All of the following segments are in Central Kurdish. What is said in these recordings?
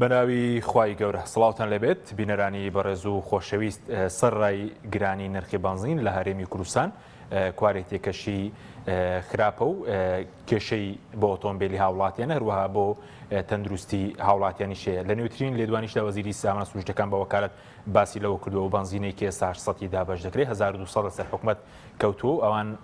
بەناوی خوای گەورە سڵاوتان لەبێت بینەرانی بەڕێز و خۆشەویست سەرڕای گرانی نرخی بنزین لە هەرێمی کوردستان کوارێک تێکەشی خراپە و کێشەی بۆ ئۆتۆمبیلی هاوڵاتیان هەروەها بۆ تەندروستی هاوڵاتیانیشەیە لە نێوترین لێدوانیشدا وەزیری سامانە سروشتەکان بە وەکالەت باسی لەوە کردووە و بنزینێکی 800 دابەش دەکرێت 1200 سەر حکومەت کەوتووە ئەوان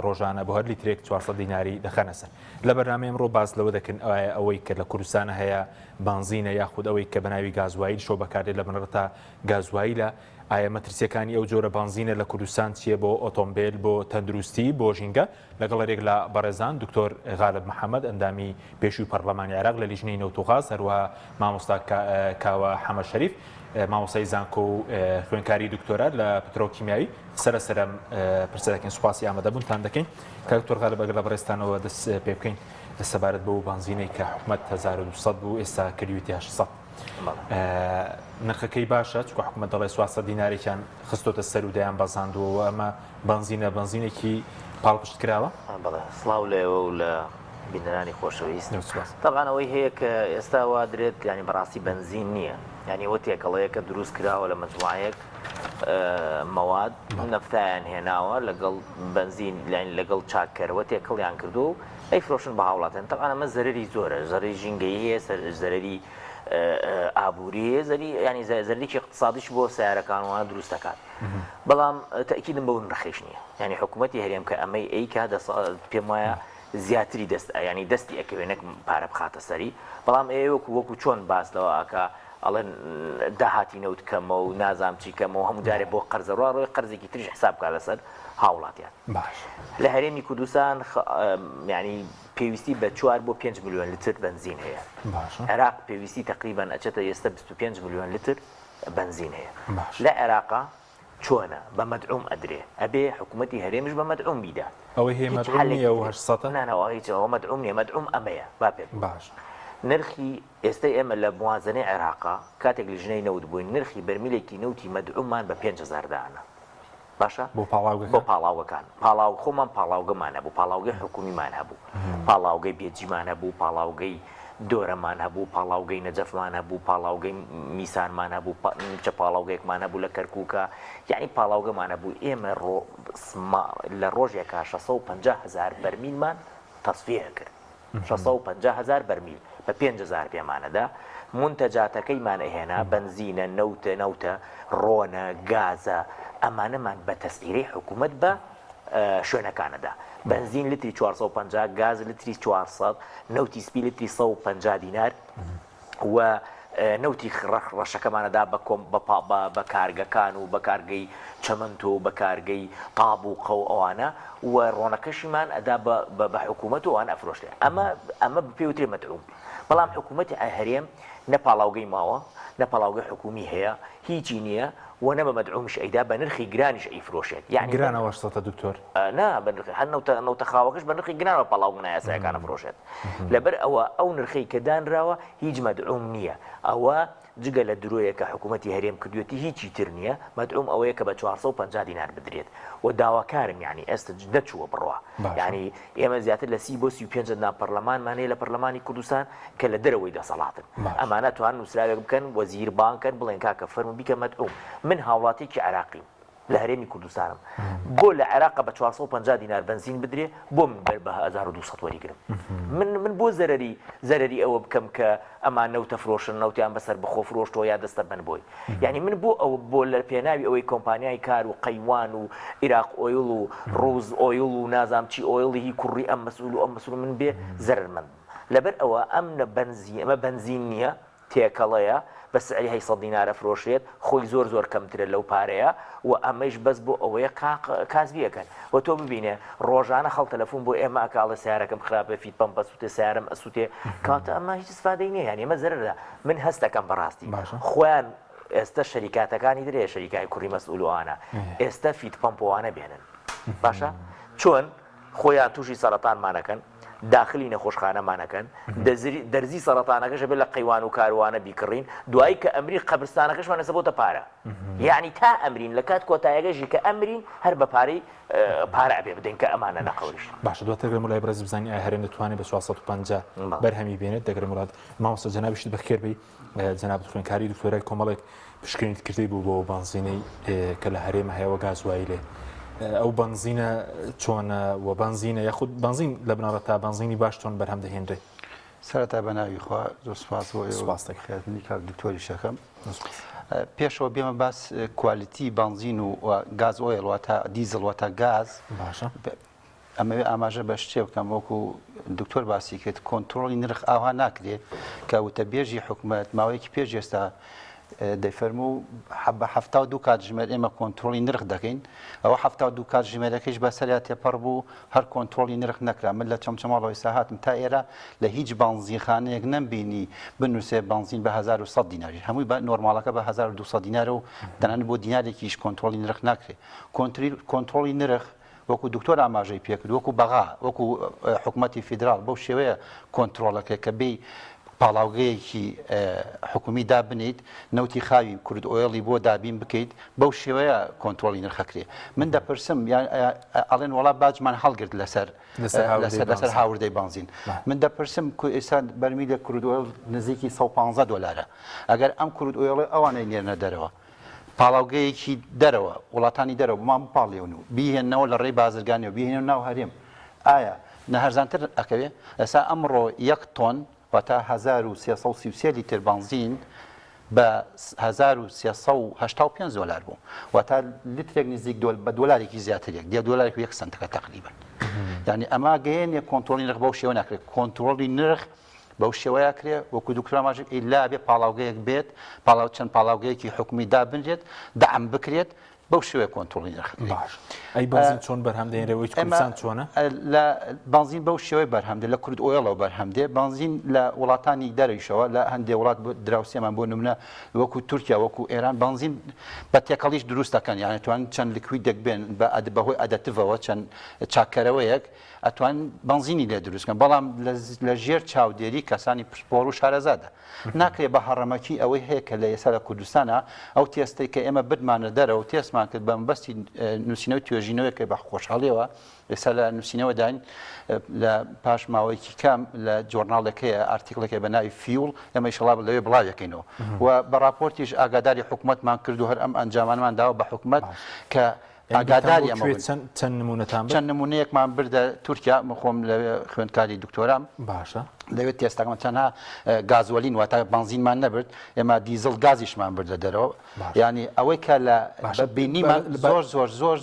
ڕۆژانە بۆ هەر لیترێک 400 دیناری دەخەنە سەر لە بەرنامەی ئەمڕۆ باس لەوە دەکەن ئەوەی کە لە کوردستانە هەیە بنزینە یاخود ئەوەی کە بەناوی گازوایی شۆ بەکارێت لە بنەڕەتە گازوایی لە ئایا مەترسیەکانی ئەو جۆرە بنزینە لە کوردستان چیە بۆ ئۆتۆمبیل بۆ تەندروستی بۆ ژینگە لەگەڵ ێک لە بەڕێزان دکتۆر غالب محەممەد ئەندامی پێشووی پەرلەمانی عێراق لە لیژنەی نەوتوغاز هەروەها مامۆستا کاوە حەمە شەریف مامۆستای زانکۆ و خوێنکاری دکتۆرا لە پترۆکیمیایی سەرسەرم پرسەکەین سوپاسی ئامادەبوونتان دەکەین کە دکتۆر غالب ئەگەر لە بەڕێستانەوە دەست پێ بکەین سەبارەت بە بنزینەی کە حکومەت 1200 بوو ئێستا کردویەتی 800 نرخەکەی باشە چکە حکومەت دەڵێ 400 دینارێکیان خستۆتە سەر و دەیان بەزاندووە ئەمە بنزینێکی پاڵپشت کراوە بەڵێ سڵاو لێەوە و لە بینەرانی خۆشەویست طبعاً ئەوەی هەیە کە ئێستا وا درێت ینی بەڕاستی بنزین نییە ینی ئەوە تێکەڵەیە کە دروست کراوە لە مجموعەیەک مەواد نەفتایان هێناوە لەگەڵ بنزین لەگەڵ چاکەرەوە تێکەڵیان کردو و ئەیفرۆشن بە هاوڵاتیان طبعاً ئەمە زەرەری زۆرە زەرەری ژینگەیی هەیە زەرەری ئابووری ینی زەرێکی اقتصادیش بۆ سیارەکانوانە دروست دەکات بەڵام تەکیدم بەو نرخێش نییە ینی حکوومەتی هەرێم کە ئەمەی ئەیکا پێم وایە زیاتری ینی دەستی ئەکەوێنێک پارە بخاتە سەری بەڵام وەکو چۆن باس لەوە ئاکا ئەڵێن داهاتی نەوت کەمە و نازام چی کەمەوە هەموو جارێ بۆ قەرزەڕوا ڕۆی قەرزێکی تریش حساب بکات لەسەر هاوڵاتیان لە هەرێمی کوردستان ینی پێویستی بە 4 بۆ 5 میلیۆن لتر بنزین هەیە عێراق پێویستی تقریبا ئەچێتە ئێستا 25 میلیۆن لتر بنزین هەیە لە عێراقا چۆنە بە مەدعوم ئەدرێ ئەبێ حکوومەتی هەرێمش بە مەدعوم بیدا ئەوەی هەیە مەدعوم نییە و 800 نانەوە هیچەوە مەدعوم نییە مەدعوم ئەمەیە با پێ باش نرخی ئێستای ئێمە لە موازنەی عێراقا کاتێک لیژنەی نەوت بووین نرخی بەرمیلێکی نەوتی مەدعوممان بە 5000 دانە باشە بۆ پاڵاوەکان پاڵاو خۆمان پاڵاوگەمان هەبوو پاڵاوگەی حکومیمان هەبوو پاڵاوگەی بێجیمان هەبوو پاڵاوگەی دۆرەمان هەبوو پاڵاوگەی نەجەفمان هەبوو پاڵاوگەی میسانمان هەبوو چە پاڵاوگەیەکمان هەبوو لە کەرکووکە یعنی پاڵاوگەمان هەبوو ئێمە لە ڕۆژێکا 650,000 بەرمیلمان تەصفیە کرد 650,000 بەرمیل بە 5,000 پێمانەدا منتەجاتەکەیمان ئەهێنا بنزینە نەوتە ڕۆنە گازە ئەمانەمان بە تەسعیرەی حکوومەت بە شوێنەکانەدا بنزین لتری 450 گاز لتری 400 نەوتی سپی لتری 150 دینار و نەوتی ڕەشەکەمانەدا بە کارگەکان و بە کارگەی چەمەند و بە کارگەی قابووقە و ئەوانە و ڕۆنەکەشیمان ئەدا بە حکوومەت و ئەوان ئەفرۆشتێ ئەمە پێوترێ مەدعوم بەڵام حکوومەتی هەرێم نە پاڵاوگەی ماوە نە پاڵاوگەی حکومی هەیە هیچی نییە و نەبە مەدعومش ئەیدا بە نرخی گرانیش ئەیفرۆشێت یعنی گرانەوە 800 دکتۆر نا بە نرخی هەر نەوتە خاوەکەش بە نرخی گرانەوە پاڵاوگە یاسایەکانە فرۆشێت لەبەر ئەو نرخی کە دانراوە هیچ مەدعوم نییە ئەوە جگە لە درۆیە کە حکوومەتی هەرێم کردوێتی هیچی تر نییە مەدعوم ئەوەیە کە بە 450 دینار بدرێت و داواکارم یعنی ئێستا نەچووە بڕوا یعنی ئێمە زیاتر لە 30 بۆ 35 نا پەرلەمانمانەیە لە پەرلەمانی کوردستان کە لە دەرەوەی دەسەڵاتن ئەمانە توان نووسراوێک بکەن وەزیر بانکن بڵێن کاکە فەرمو بیکە مەدعوم من هاوڵاتێکی عێراقیم لە هەرێمی کوردستانم بۆ لە عێراق بە 450 دینار بنزین بدرێ بۆ من بەر بە 1200 وەریگرم من بۆ زەرەری ئەوە بکەم کە ئەمان نەوتە فرۆشن نەوتیان بەسەر بخۆ فرۆشتەوە یا دەستە بن بۆی یعنی من بۆ لە پێناوی ئەوەی کۆمپانیای کار و قەیوان و عێراق ئۆیل و ڕوز ئۆیل و نازام چی ئۆیڵی کوڕی ئەم مەسئول و ئەم مەسئول من بێ زەرمەند لەبەر ئەوە ئەمە بنزین نییە تێکەڵەیە بە سعری 800 دینارە فرۆشێت خۆی زۆر کەمترە لەو پارەیە و ئەمەش بەس بۆ ئەوەیە کاسبیەکەن و تۆ ببینێ ڕۆژانە خەڵ تەلەفۆن بۆ ئێمە ئەکاڵە سیارەکەم خراپە فیت پەمپ ئەسووتێ سیارم ئەسووتێ کاتە ئەمە هیچ استفادەی نییە یعنی ئەمە زەرەرە من هەستەکەم بەڕاستی خۆیان ئێستا شەریکاتەکانی درێ شەریکای کوڕی مەسئولوانە ئێستا فیت پەمپۆوانە بێنن باشە چۆن خۆیان تووشی سەرەتانمانەکەن داخلی نەخۆشخانەمانەکەن دەرزی سەرەتانەکەش بێت لە قەیوان و کاروانە بیکڕین دوایی کە ئەمری قەبرستانەکەشمان نەسەبۆتە پارە یعنی تا ئەمرین لە کات کۆتاییەکەشی کە ئەمرین هەر بە پارەی پارە ئەبێ بدەین کە ئەمانە نەقەوریش باشە دواتر گرم وڵای بەرز بزانانی ئایا هەرێم دەتوانێت بە 450 بەرهەمی بێنێت دەگرم وڵات مامۆستا جەنابیشت بەخێر بی جەناب خوێنکاری دکتۆرای کۆمەڵێک پشکنیت کردی بوو بۆ بانزینەی کە لە هەرێمە هەیەوە گازوایی لێ ئەو بنزینە چۆنە و بنزینە یاخود بنزین لە بناڕەت تا بنزینی باش چۆن بەرهەم دەهێنرێ سەرەتا بە ناوی خوا زۆر سوپاس بۆ خێرنی کار دکتۆری شەکەم پێشەوە بێمە باس کوالیتی بنزین و گاز ئۆیل واتە دیزل واتە گاز باشە ئەمەوێ ئاماژە بە شتێ بکەم وەکو دکتۆر باسی کرد کۆنتترۆلی نرخ ئاوا ناکرێت کە وتە بێژی حکوومەت ماوەیەکی پێش ئێستا دەیفەرموو بە 72 کات ژمێر ئێمە کۆنتترۆلی نرخ دەکەین ئەوە 72 کات ژمێرەکەیش بەسەریا تێپەڕ بوو هەر کۆنتترۆلی نرخ نەکرا من لە چەمچەماڵەوەی ساهاتم تا ئێرە لە هیچ بنزینخانەیەک نەمبینی بنووسێ بنزین بە 1100 دیناری هەمووی بە نۆرمالەکە بە 1200 دینارە و دەنان بۆ دینارێکیش کۆنتترۆلی نرخ ناکرێت کۆنتترۆلی نرخ وەکو دکتۆر ئاماژەی پێکرد وەکو بەغا وەکو حکوومەتی فیدرال بەو شێوەیە کۆنتترۆلەکە کە بێ پاڵاوگەیەکی حکومی دابنیت نەوتی خاوی کورد ئۆیڵی بۆ دابین بکەیت بەو شێوەیە کۆنتترۆلی نرخەکرێ من دەپرسم ئەڵێن وڵا باجمان هەڵگرت لەسەر هاوردەی بنزین من دەپرسم ئێستا بەرمی لە کورد ئۆیڵ نزیکی 150 دلارە ئەگەر ئەم کورد ئۆیڵی ئەوانەی نێرنە دەرەوە پاڵاوگەیەکی دەرەوە وڵاتانی دەرەوە بمان بپاڵێون و بیهێنەوە لە ڕێی بازرگانی و بیهێنە ناو هەرێم ئایا نەهەرزانتر ئەکەوێ ئێستا ئەمڕۆ 1 تۆن واتە 1333 لیتر بنزین بە 1385 دلار بوو واتە لیترێک نزیک بە دۆلارێکی زیاترێک دی دۆلارێک 1 سنتەکە تقریبا یعنی ئەما گەیەنێ کۆنتترۆلی نرخ بەو شێوە ناکرێت کۆنتترۆلی نرخ بەو شێوەیە کرێ وەکو دوکتۆراماژ ئیلا بێ پاڵاوگەیەک بێت چەند پاڵاوگەیەکی حکومی دابنرێت دەعم بکرێت بەو شێوەیە کۆنتترۆلی نرخ باش ئەی بنزین چۆن بەرهەم دێنرێەوەی کوردستان چۆنە لە بنزین بەو شێوەی بەرهەمدێ لە کورد ئۆیڵەوە بەرهەمدێ بنزین لە وڵاتانی دەرەویشەوە لە هەندێک وڵات دراوسێمان بۆ نمونە وەکو تورکیا وەکو ئێران بنزین بە تێکەڵیش دروست دەکەن یانە توان چەند لکوید دەکبێن بەهۆی ئەدەتڤەوە چەند چاکەرەوەیەک ئەتوان بنزینی لێ دروستکەن بەڵام لە ژێر چاودێری کەسانی پشتپۆڵ و شارەزادە ناکرێت بە هەڕەمەکی ئەوەی هەیە کە لە ئێستا لە کوردستانە ئەو تێستەی کە ئێمە بدمانە دەرەوە تێسمان کرد بە مەبەستی نووسینەوەی توێژینەوەیکە بە خۆشحاڵیەوە ئێستا لە نووسینەوە داین لە پاش ماوەیەکی کام لە جۆرناڵەکەیە ئارتیکڵەکە بە ناوی فیول ئێمە ئیشەڵا لەوێ بڵاوەکەینەوە و بە راپۆرتیش ئاگاداری حکوومەتمان کرد و هەر ئەم ئەنجامانمان داوە بە حکوومەت کە ئاگاداری چەند نمونەتان چەند نمونەیەکمان بردە تورکیا خۆم لە خوێندکاری دکتۆرام باشە لەوێت تێستاکەمان چەندها گازوەلین واتە بنزینمان نەبرد ئێمە دیزل گازیشمان بردە دەرەوە ینی ئەوەی کە لە بینیمان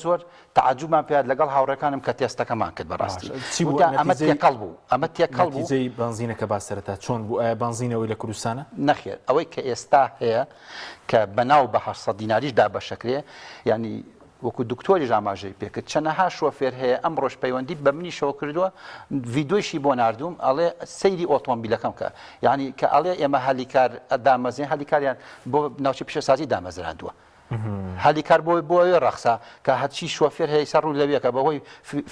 زۆر تعجبمان پێات لەگەڵ هاوڕێکانم کە تێستەکەمان کرد بەڕاستی ئەمە تێکەڵ بوو ئەمە تێکەڵ بوو نەتیجەی بنزینەکە باسەرەتا چۆن بوو ئایا بنزینەوەی لە کوردستانە نەخێر ئەوەی کە ئێستا هەیە کە بەناو بە 800 دیناریش دابەشەکرێ ینی وەکو دکتۆری ئاماژەی پێکرد چەندەها شۆفێر هەیە ئەم ڕۆژ پەیوەندی بە منیشەوە کردووە ڤیدۆیشی بۆ نردوم ئەڵێ سەیری ئۆتۆمبیلەکەم کە یعنی کە ئەڵێ ئێمە هەلیکار دامەزین هەلیکاریان بۆ ناوچە پیشەسازی دامەزراندووە هەلیکار بۆ ڕەخسا کە هەرچی شۆفێر هەیە سەر ڕوو لەوێکە بەهۆی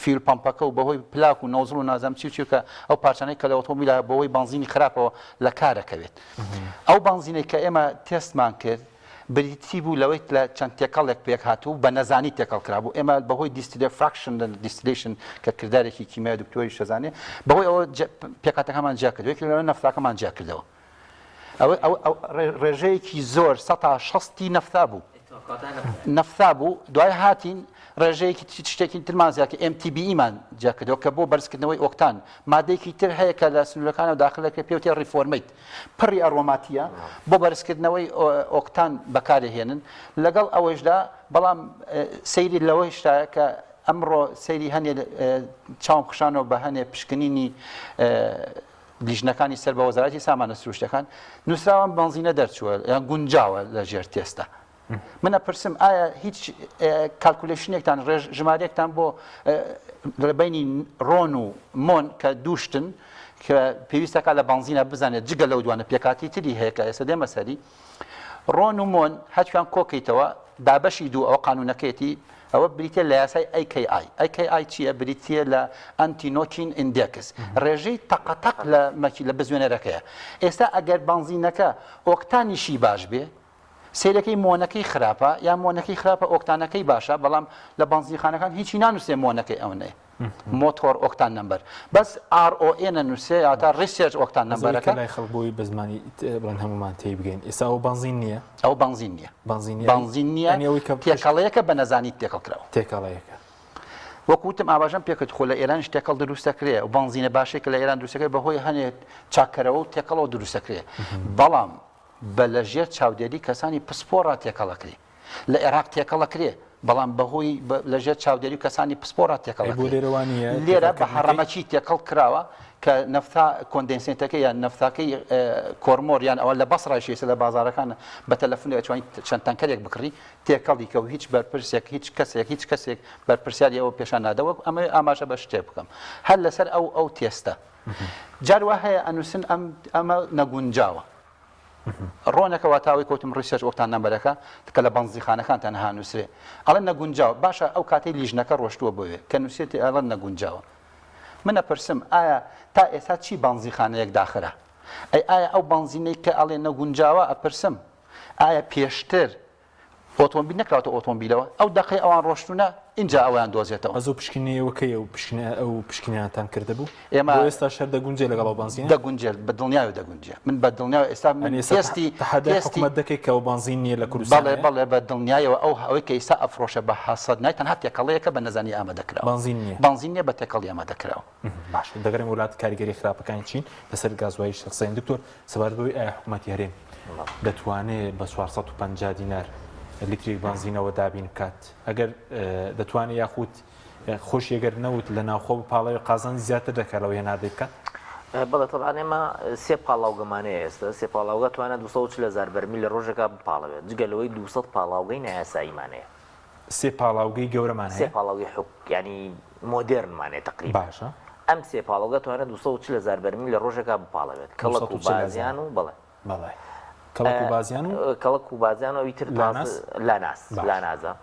فیل پەمپەکە و بەهۆی پلاک و نۆزڵ و نازەم چیکە ئەو پارچانەی کە لە ئۆتۆمبیلە بەهۆی بنزینی خراپەوە لە کارەکەوێت ئەو بنزینەی کە ئێمە تێستمان کرد بریتی بوو لەوەی لە چەند تێکەڵێک پێک هاتوو بە نەزانی تێکەڵکرا بوو ئێمە بەهۆی دیستیلفراکشن دیستیلیشن کە کردارێکی کیمیای دکتۆری شەزانێ بەهۆی ئەوە پێکاتەکەمان جیا کردوێت لەوە نەفتاکەمان جیا کردەوە ئەوە ڕێژەیەکی زۆر 160 نەفتا بوو نەفتا بوو دوای هاتین ڕێژەیەکی شتێکی ترمان زیاتر MTBE-مان جیا کردەوە کە بۆ بەرزکردنەوەی ئۆکتان مادەیەکی تر هەیە کە لە سنوورەکانە داخلەکە پێوتێ ریفۆرمیت پڕی ئەڕۆماتیە بۆ بەرزکردنەوەی ئۆکتان بەکارهێنن لەگەڵ ئەوەشدا بەڵام سەیری لەوەی شتایە کە ئەمڕۆ سەیری هەنێ چاوم خشانەوە بە هەنێ پشکنینی لیژنەکانی سەر بە وەزارەتی سامانە سروشتەکان نووسراوان بنزینە دەرچووە یان گونجاوە لە ژێر تێستە منە پرسم ئایا هیچ کالکولیشنێکتان ژمارەیەکتان بۆ لەبینی ڕۆن و مۆن کە دووشتن کە پێویستەکە لە بنزینە بزانێت جگە لەو دوانە پێکاتی تری هەیە کە ئێستا دێمە سەری ڕۆن و مۆن هەچیان کۆکەیتەوە دابەشی دوو ئەو قانونەکەیەتی ئەوە بریتە لە یاسای AKI چییە؟ بریتە لە ئەنتینۆکین ئیندێکس ڕێژەی تەقەتەق لە بزوێنەرەکەیە. ئێستا ئەگەر بنزینەکە ئۆکتانیشی باش بێ سیرەکەی مۆنەکەی خراپە یان مۆنەکەی خراپە ئۆکتانەکەی باشە، بەڵام لە بنزینخانەکان هیچی نانووسێ مۆنەکەی ئەوەیە مۆتۆر ئۆکتان نمبەر بەس RON نووسێ تا ڕیسێرچ ئۆکتان نمبەرەکە لای خەڵبووی بە زمانی بڵێن هەمومان تێی بگەین. ئێستا ئەو بنزین نییە، ئەو بنزین نییە، بنزین نییە، تێکەڵەیەکە بە نەزانیت تێکەڵکراوە. تێکەڵەیەکە وەکوتم ئاباژەم پێکەوت خۆ لە ئێرانش تێکەڵ دروستەکرێ و بنزینە باشێک لە ئێران دروستەکرێت بەهۆی هەنێت چاکەرەوە و تێکەڵەوە دروستەکرێ، بەڵام بە لەژێر چاودێری کەسانی پسپۆڕە تێکەڵەکرێ. لە عێراق تێکەڵەکرێ بەڵام بەهۆی لەژێر چاودێری و کەسانی پسپۆڕە تێکەڵەکرێ. لێرە بە حەڕەمەچی تێکەڵ کراوە کە نەفتا کۆندنسێتەکەی یان نەفتاکەی کۆرمۆر یان ئەوە لە بەسڕایشی لە بازارەکان بە تەلەفۆن ئەتوانین چەند تەنکەرێک بکڕی تێکەڵی کە و هیچ بەرپرسێک هیچ کەسێک بەرپرسیاری ئەوە پێشان نادەوە. ئەمە ئاماژە بە شتێ بکەم هەر لەسەر ئەو تێستە جاروا هەیە ئەنووسن ئەمە نەگونجاوە. ڕۆنەکە واتاوی کۆتم ڕیسێرچ ئۆکتان نمبەرەکە کە لە بنزینخانەکان تەنها نووسێ ئەڵێ نەگونجاوە. باشە ئەو کاتەی لیژنەکە ڕۆشتووە بۆوێ کە نووسێتی ئەڵە نەگونجاوە. منە پرسم ئایا تا ئێستا چی بنزینخانەیەک داخرا؟ ئایا ئەو بنزینەی کە ئەڵێ نەگونجاوە ئەپرسم ئایا پێشتر ئۆتۆمبیل نەکراوەتە ئۆتۆمبیلەوە ئەو دەقەی ئەوان ڕۆشتونە اینجا ئەویان دۆزێتەوە. ئەو پشکنەوەکەی ئەو پشکنیانتان کردبوو ئێمە ئێستا شەر دەگونجێ لەگەڵ ئەو بنزین دەگونجێت بە دڵنیاوە دەگونجێ. من بە دڵنیاوە ئێستا تێستی حکومەت دەکەی کە ئەو بنزین نییە لە کوردستان. بەڵێ بە دڵنیایەوە ئەو هەوەی کە ئێستا ئەفرۆشە بە حەسەد نای تەنها تێکەڵەیەکە بە نەزانی ئامادەکراوە. بنزین نییە بە تێکەڵی ئامادەکراوە. باش دەگەڕێم وڵات کاریگەری خراپەکانی چین لەسەر گازوایی شخصین. دکتۆر سەبارەتەوەی ئایا حکوومەتی هەرێم دەتوانێت بە 450 دینار لیتری بنزینەوە دابین بکات؟ ئەگەر دەتوانێت یاخود خۆش ئەگەر نەوت لە ناوخۆ پاڵەوەی قازان زیاتر دەکەرەوە هێنادەی بکات؟ بەڵێ تەبعان ئێمە سێ پاڵاوگەمانەیە ئێستا سێ پاڵاوگە توانێت 240,000 بەرمیل لە ڕۆژێکا بپاڵەوێت جگەلەوەی 200 پاڵاوگەی نایاساییمانەیە. سێ پاڵاوگەی گەورەمان هەیە، سێ پاڵاوی ینی مۆدێرنمانێت تقریبا. باشە ئەم سێ پاڵاوگە توانێت 240,000 بەرمیل لە ڕۆژێکا بپاڵەوێت. کەڵک و بازیان و بەڵێ کەڵک و بازیان و کەڵک و بازیان و ئیتر لانازە.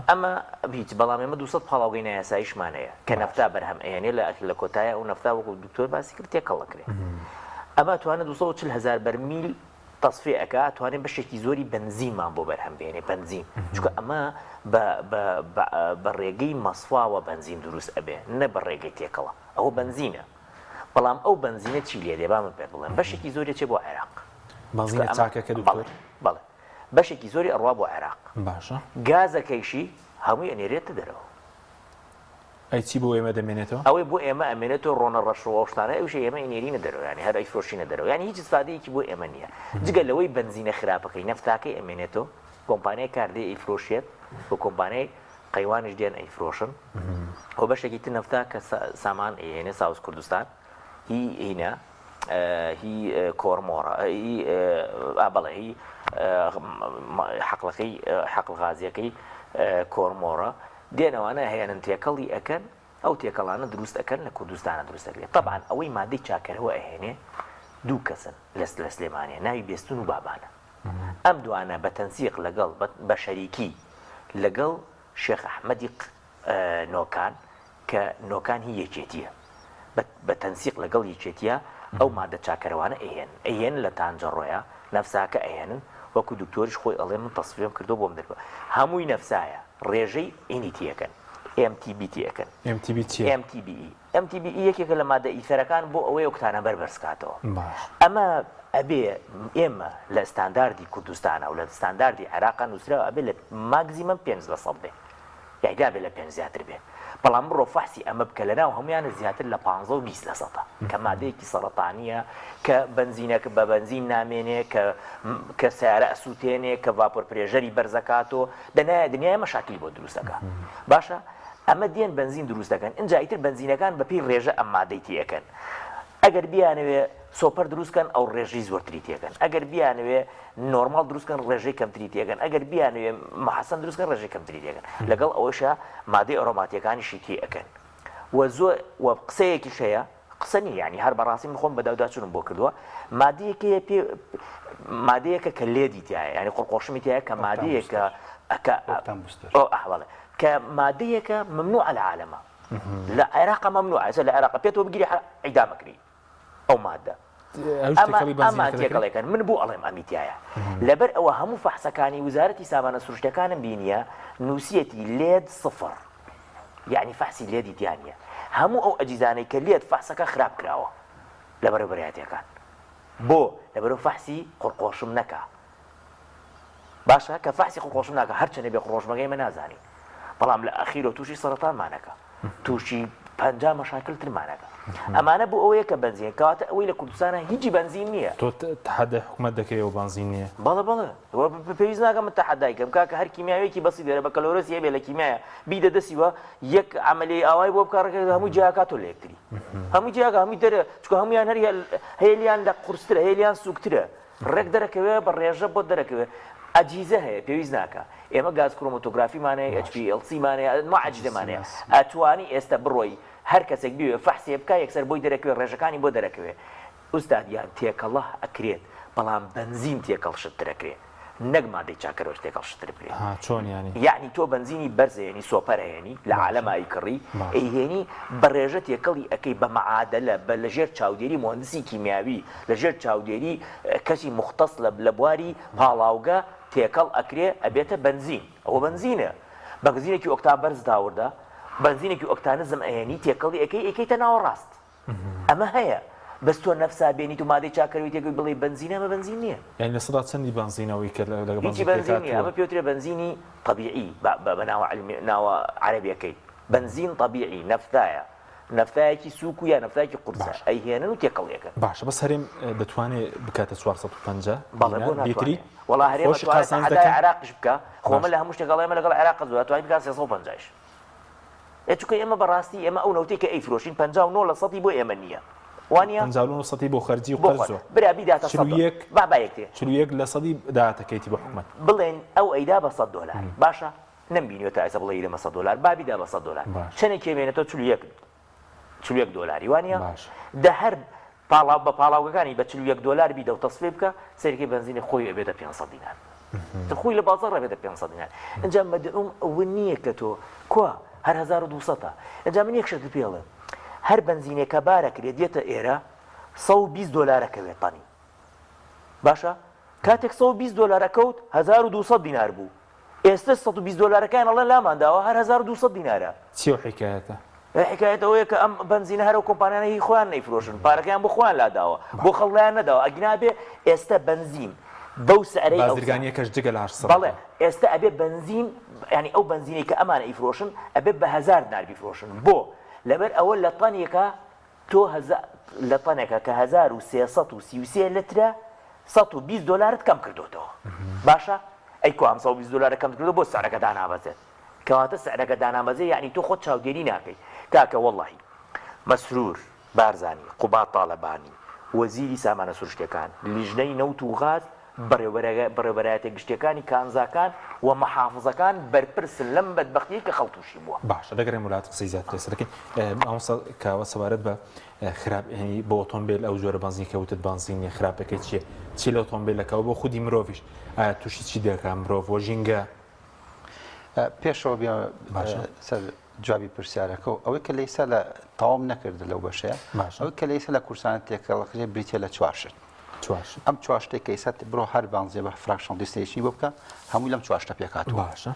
ئەمە هیچ بەڵام ئێمە 200 پاڵاوگەی نایاساییشمانەیە کە نەفتا بەرهەم ئێنێ لە کۆتایە ئەو نەفتا وەکو دکتۆر باسی کرد تێکەڵەکرێ. ئەمە توانێت 240,000 بەرمیل تەصفیە ئەکا توانێت بەشێکی زۆری بنزینمان بۆ بەرهەم بێنێ بنزین، چونکە ئەمە بە ڕێگەی مەسواوە بنزین دروست ئەبێ نە بە ڕێگەی تێکەڵە. ئەوە بنزینە، بەڵام ئەو بنزینە چی لێ دێ بامە پێ بڵێن بەشێکی زۆری چێ بۆ عێراق. بنزینە چاکەکە دکتۆر؟ بەڵێ بەشێکی زۆری ئەڕوا بۆ عێراق. باشە گازەکەیشی هەمووی ئەنێرێتە دەرەوە. ئەی چی بۆ ئێمە دەمێنێتەوە؟ ئەوەی بۆ ئێمە ئەمێنێتەوە ڕۆنە ڕەشەوە شتانە ئەوش ئێمە ئینێرینە دەرەوە ینی هەر ئەیفرۆشینە دەرەوە ینی هیچ استفادەیەکی بۆ ئێمە نییە جگە لەوەی بنزینە خراپەکەی نەفتاکەی ئەمێنێتەوە کۆمپانیای کاردێ ئەیفرۆشێت بۆ کۆمپانیای قەیوانش دێن ئەیفرۆشن ئەو بەشێکی تر نەفتا کە سامان ئێنێ ساوز کوردستان هی هینە هی کۆرمۆڕە بەڵێ هی حەقل غازیەکەی کۆرمۆڕە دێنەوانە هێنن تێکەڵی ئەکەن ئەو تێکەڵانە دروست ئەەکەن لە کوردستانە دروست دەکرێت. طبعاً ئەوەی مادەی چاکەرەوە ئەهێنێ دوو کەسن لە سلێمانیە ناوی بێستون و بابانە. ئەم دوانە بە تەنسیق لەگەڵ بە شەریکی لەگەڵ شێخ ئەحمەدی نۆکان کە نۆکان هی یەکێتیە بە تەنسیق لەگەڵ یەکێتیە ئەو مادە چاکەرەوانە ئەهێن لە تانجەڕۆیە نەفساکە ئەهێنن وەکو دکتۆریش خۆی ئەڵێ من تەسفیم کردو بۆم دەربە هەمووی نەفسایە ڕێژەی ئینیتیەکەن MTBT-ئەکەن. MTBE یەکێکە لە مادە ئیثەرەکان بۆ ئەوەی ئۆکتانە بەربەرسکاتەوە. ئەمە ئەبێ ئێمە لە ستانداردی کوردستانە و لە ستانداردی عێراقا نووسراوە ئەبێ لە ماگزیمەم 5% بێ یادا بێ لە 5 زیاتر بێ. بەڵام بڕۆ فەحسی ئەمە بکە لەناو هەمویانە زیاتر لە 15 و 20% کە مادەیەکی سەرەتانیە کە بنزینەکە بە بنزین نامێنێ کە سیارە ئەسووتێنێ کە ڤاپۆر پرێژەری بەرزەکاتەوە دنیای مەشاکیل بۆ دروستەکە. باشە ئەمە دێن بنزین دروست دەکەن اینجا ئیتر بنزینەکان بەپی ڕێژە ئەم مادەی تێەکەن. ئەگەر بیانەوێ سۆپەر دروستکەن ئەو ڕێژەی زۆرتری تێکەن، ئەگەر بیانەوێ نۆرمال دروستکەن ڕێژەی کەمتری تێکەن، ئەگەر بیانەوێ مەحەسەن دروستکەن ڕێژەی کەمتری تێکەن. لەگەڵ ئەوەشە مادەی ئەڕۆماتیەکانیشی تێەکەن و قسەیەکی شەیە قسەنی ینی هەر بەڕاستی من خۆم بەداوداچوونم بۆ کردووە مادەیەکە کە لێدی تایە ینی قڕقۆشمی تایە کە مادەیەکە کە مادەیەکە ممنوع العالمە لە عێراق ممنوع لە عێراق پێتەوە بگیری عیدامەکری ئەو مادە ئەمان تێکەڵێکن من بۆ ئەڵێم ئەمیتایە لەبەر ئەوە هەموو فەحسەکانی وزارەتی سامانە سروشتەکانم بینیە نووسەتی لێد سفر یعنی فەحسی لێدی دیانە هەموو ئەو ئەجیزانەی کە لێت فەحسەکە خراپ کراوە لە بەرەبەرایەتەکان بۆ لەبەرەوە فەحسی قڕقۆشم نەکا باشە کە فەحسی قڕقۆشم ناکە هەرچەنە بێ قڕۆشمەکەی من نازانی بەڵام لە ئەخیرۆ تووشی سەرەتانمانەکە تووشی 50 مەشاکلترمانەکە ئەمانە بۆ ئەوەیە کە بنزین کەواتە ئەوەی لە کوردستانە هیچی بنزین نییە تۆ تحدای حکومەت دەکەی و بنزین نییە بەڵێ پێویست ناکەم من تەحەدایکەم کاکە هەر کیمیاوێکی بەسی دێرە بە کەلۆرەسی هەبێ لە کیمیایە بیدە دەسیوە یەک عەمەلی ئاوای بۆ بکارەکە هەموو جیاکاتۆ لە یەکتری هەموو جیاکە هەمووی دەرە چکە هەمویان هەر هێلیان لە قورسترە هێلیان سووکترە ڕێک دەرەکەوێ بە ڕێژە بۆ دەرەکەوێ ئەجیزە هەیە پێویست ناکە ئێمە گاز کرۆمۆتۆگرافیمانەیە HPLC-مانەیە ما عەجزەمانەیە ئەتوانی ئێستا بڕۆی هەر کەسێک بوێ فەحسێ بکە یەکسەر بۆی دەرەکەوێ ڕێژەکانی بۆ دەرەکەوێ ئوستادیان تێکەڵە ئەکرێت بەڵام بنزین تێکەڵ شتر ئەکرێت نەک مادەی چاکەرەوەش تێکەڵ شتر بکرێت چۆن یعنی تۆ بنزینی بەرزێنی سۆپەرەهێنی لە عالەمایی کڕی ئەیهێنی بە ڕێژە تێکەڵی ئەەکەی بە مەعادەلە بە لەژێر چاودێری مهندسی کیمیاوی لەژێر چاودێری کەسی مختص لە بواری پاڵاوگە تێکەڵ ئەکرێ ئەبێتە بنزین ئەوە بنزینە بەنزینێکی ئۆکتان بەرز داوردە بنزینێکی ئۆکتانزم ئەێنی تێکەڵی ئەەکەیتە ناوەڕاست ئەمە هەیە بەس تۆ نەفسا بێنیت و مادەی چاکەروی تێگوی بڵێ بنزینە ئەمە بنزین نییە یعنی لە سەدا چەندی بنزینەوەی کە هیچی بنزین نییە ئەمە پێوترێ بنزینی طبیعی بە ناوە عەرەبیەکەی بنزین طبیعی نەفتایە نەفتایەکی سووک و یا نەفتایەکی قورسە ئەیهێنن و تێکەڵیەکە باشە بەس هەرێم دەتوانێت بکاتە 450 بەڵێ بۆ ناتوانێت وەڵا هەرێمە حەدای عێراقش بکە خۆمە لە هەموو شتێک ئەڵێمە لەگەڵ عێراق زۆر توانی بکات 350 چونکە ئێمە بەڕاستی ئێمە ئەو نەوتەی کە ئەیفرۆشین 59% بۆ ئێمە نییە وانە 59% بۆ خەرجی و قەرزۆ برابی داتە 41 لە سەدی داهاتەکەیتی بۆ حکومەت بڵێن ئەو ئەیدا بە $100 باشە نەمبینیوە تا ئێستا بڵێ ئیدەمە $100 بابیدا بە $100 چەندێک کێمێنێتەوە 41 دۆلاری وانە دە هەر پاڵاو بە پاڵاوگەکانی بە $41 بیدە و تەصفێ بکە سەرەکی بنزینی خۆی ئەبێتە 500 دینار خۆی لە بازاڕ ئەبێتە 500 دینار ئەنجا مەدعوم ئەوە نییە کە تۆ کوا هەر 1200 ئەنجا من یەک شت پێڵێ هەر بنزینێکە بارەکرێت دێتە ئێرە $120 کەوێت تەنی باشە کاتێک $120 کەوت 1200 دینار بوو ئێستا $120 ئەڵێ لامانداوە هەر 1200 دینارە چی حکایەتە حکایەتەوەیە کە ئەم بنزینە هەرە کۆمپانیانەی خۆیان نەیفرۆشن پارەکەیان بۆ خۆیان لاداوە بۆ خەڵیان نەداوە ئەگنابێ ئێستا بنزین بەو سعرەی بازرگانیەکەش جگە لە 800 بەڵێ ئێستا ئەبێ بنزین ینی ئەو بنزینی کە ئەمانە ئیفرۆشن ئەبێ بە 1000 دینار بیفرۆشن بۆ لەبەر ئەوە لە تەنێکە تۆ لە تەنێکە کە 1333 لترە $120 کەم کردوتەوە باشە ئەی کو ئەم $120 کەم کردو بۆ سعرەکە دانابەزێت کەواتە سعرەکە دانابەزێ یعنی تۆ خۆت چاودێری ناکەی کاکە وەڵڵاهی مەسرور بارزانی قوبات تاڵەبانی وەزیری سامانە سروشتەکان لیژنەی نەوت و غاز بەڕێوەبەرایەتە گشتەکانی کانزاکان و مەحافزەکان بەرپرسن لەم بەدبەختیە کە خەڵتوشی بووە باشە دەگەڕێم وڵات قسەی زیاتر سەرەکەین ئەوسا کاوە سەبارەت بە خراپ بۆ ئۆتۆمبیل ئەو زۆرە بنزین کەوتت بنزینی خراپەکەی چیە چی لە ئۆتۆمبیلەکەەوە بۆ خودی مرۆڤیش ئایا تووشی چی دەکە مرۆڤ وە ژینگە پێشەوە بیا سەر جوابی پرسیارەکە و ئەوەی کە لەیسا لە تەواو نەکردە لەو بەشەیە ئەوەی کە لەیسا لە کورسانە تێکەڵەکرێ بریتە لە 4 شت ئەم 4 شتێک کە ئێستا بڕۆ هەر بانزیێ بە فراکشن دیستیشنی بۆ بکە هەمووی لەم 4 شتە پێکاتوە باشە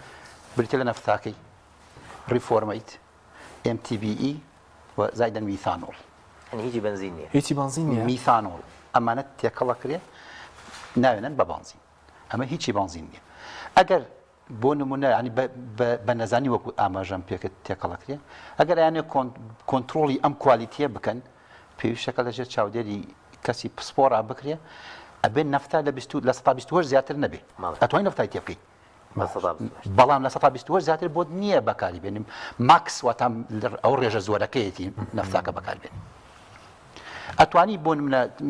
بریتە لە نەفتاکەی ریفۆرمەیت MTBE و زایدەن میثانۆڵ هیچی بنزین نییە هیچی بنزین نییە میثانۆڵ ئەمانە تێکەڵەکرێ ناوێنن بە بنزین ئەمە هیچی بنزین نییە ئەگەر بۆ نمونە ینی بە نەزانی وەکو ئاماژەم پێکرد تێکەڵەکرێ ئەگەر یانێ کۆنتترۆلی ئەم کوالیتیە بکەن پێویستەکە لەژێر چاودێری کەسی پسپۆرا بکرێ ئەبێ نەفتا لە 120 زیاتر نەبێ ئەتوانین نەفتای تێ بکەیت بەڵام لە 120 زیاتر بۆ نییە بەکاری بێنیم ماکس واتام ئەو ڕێژە زۆرەکەیەتی نەفتاکە بەکاربێنین ئەتوانی بۆ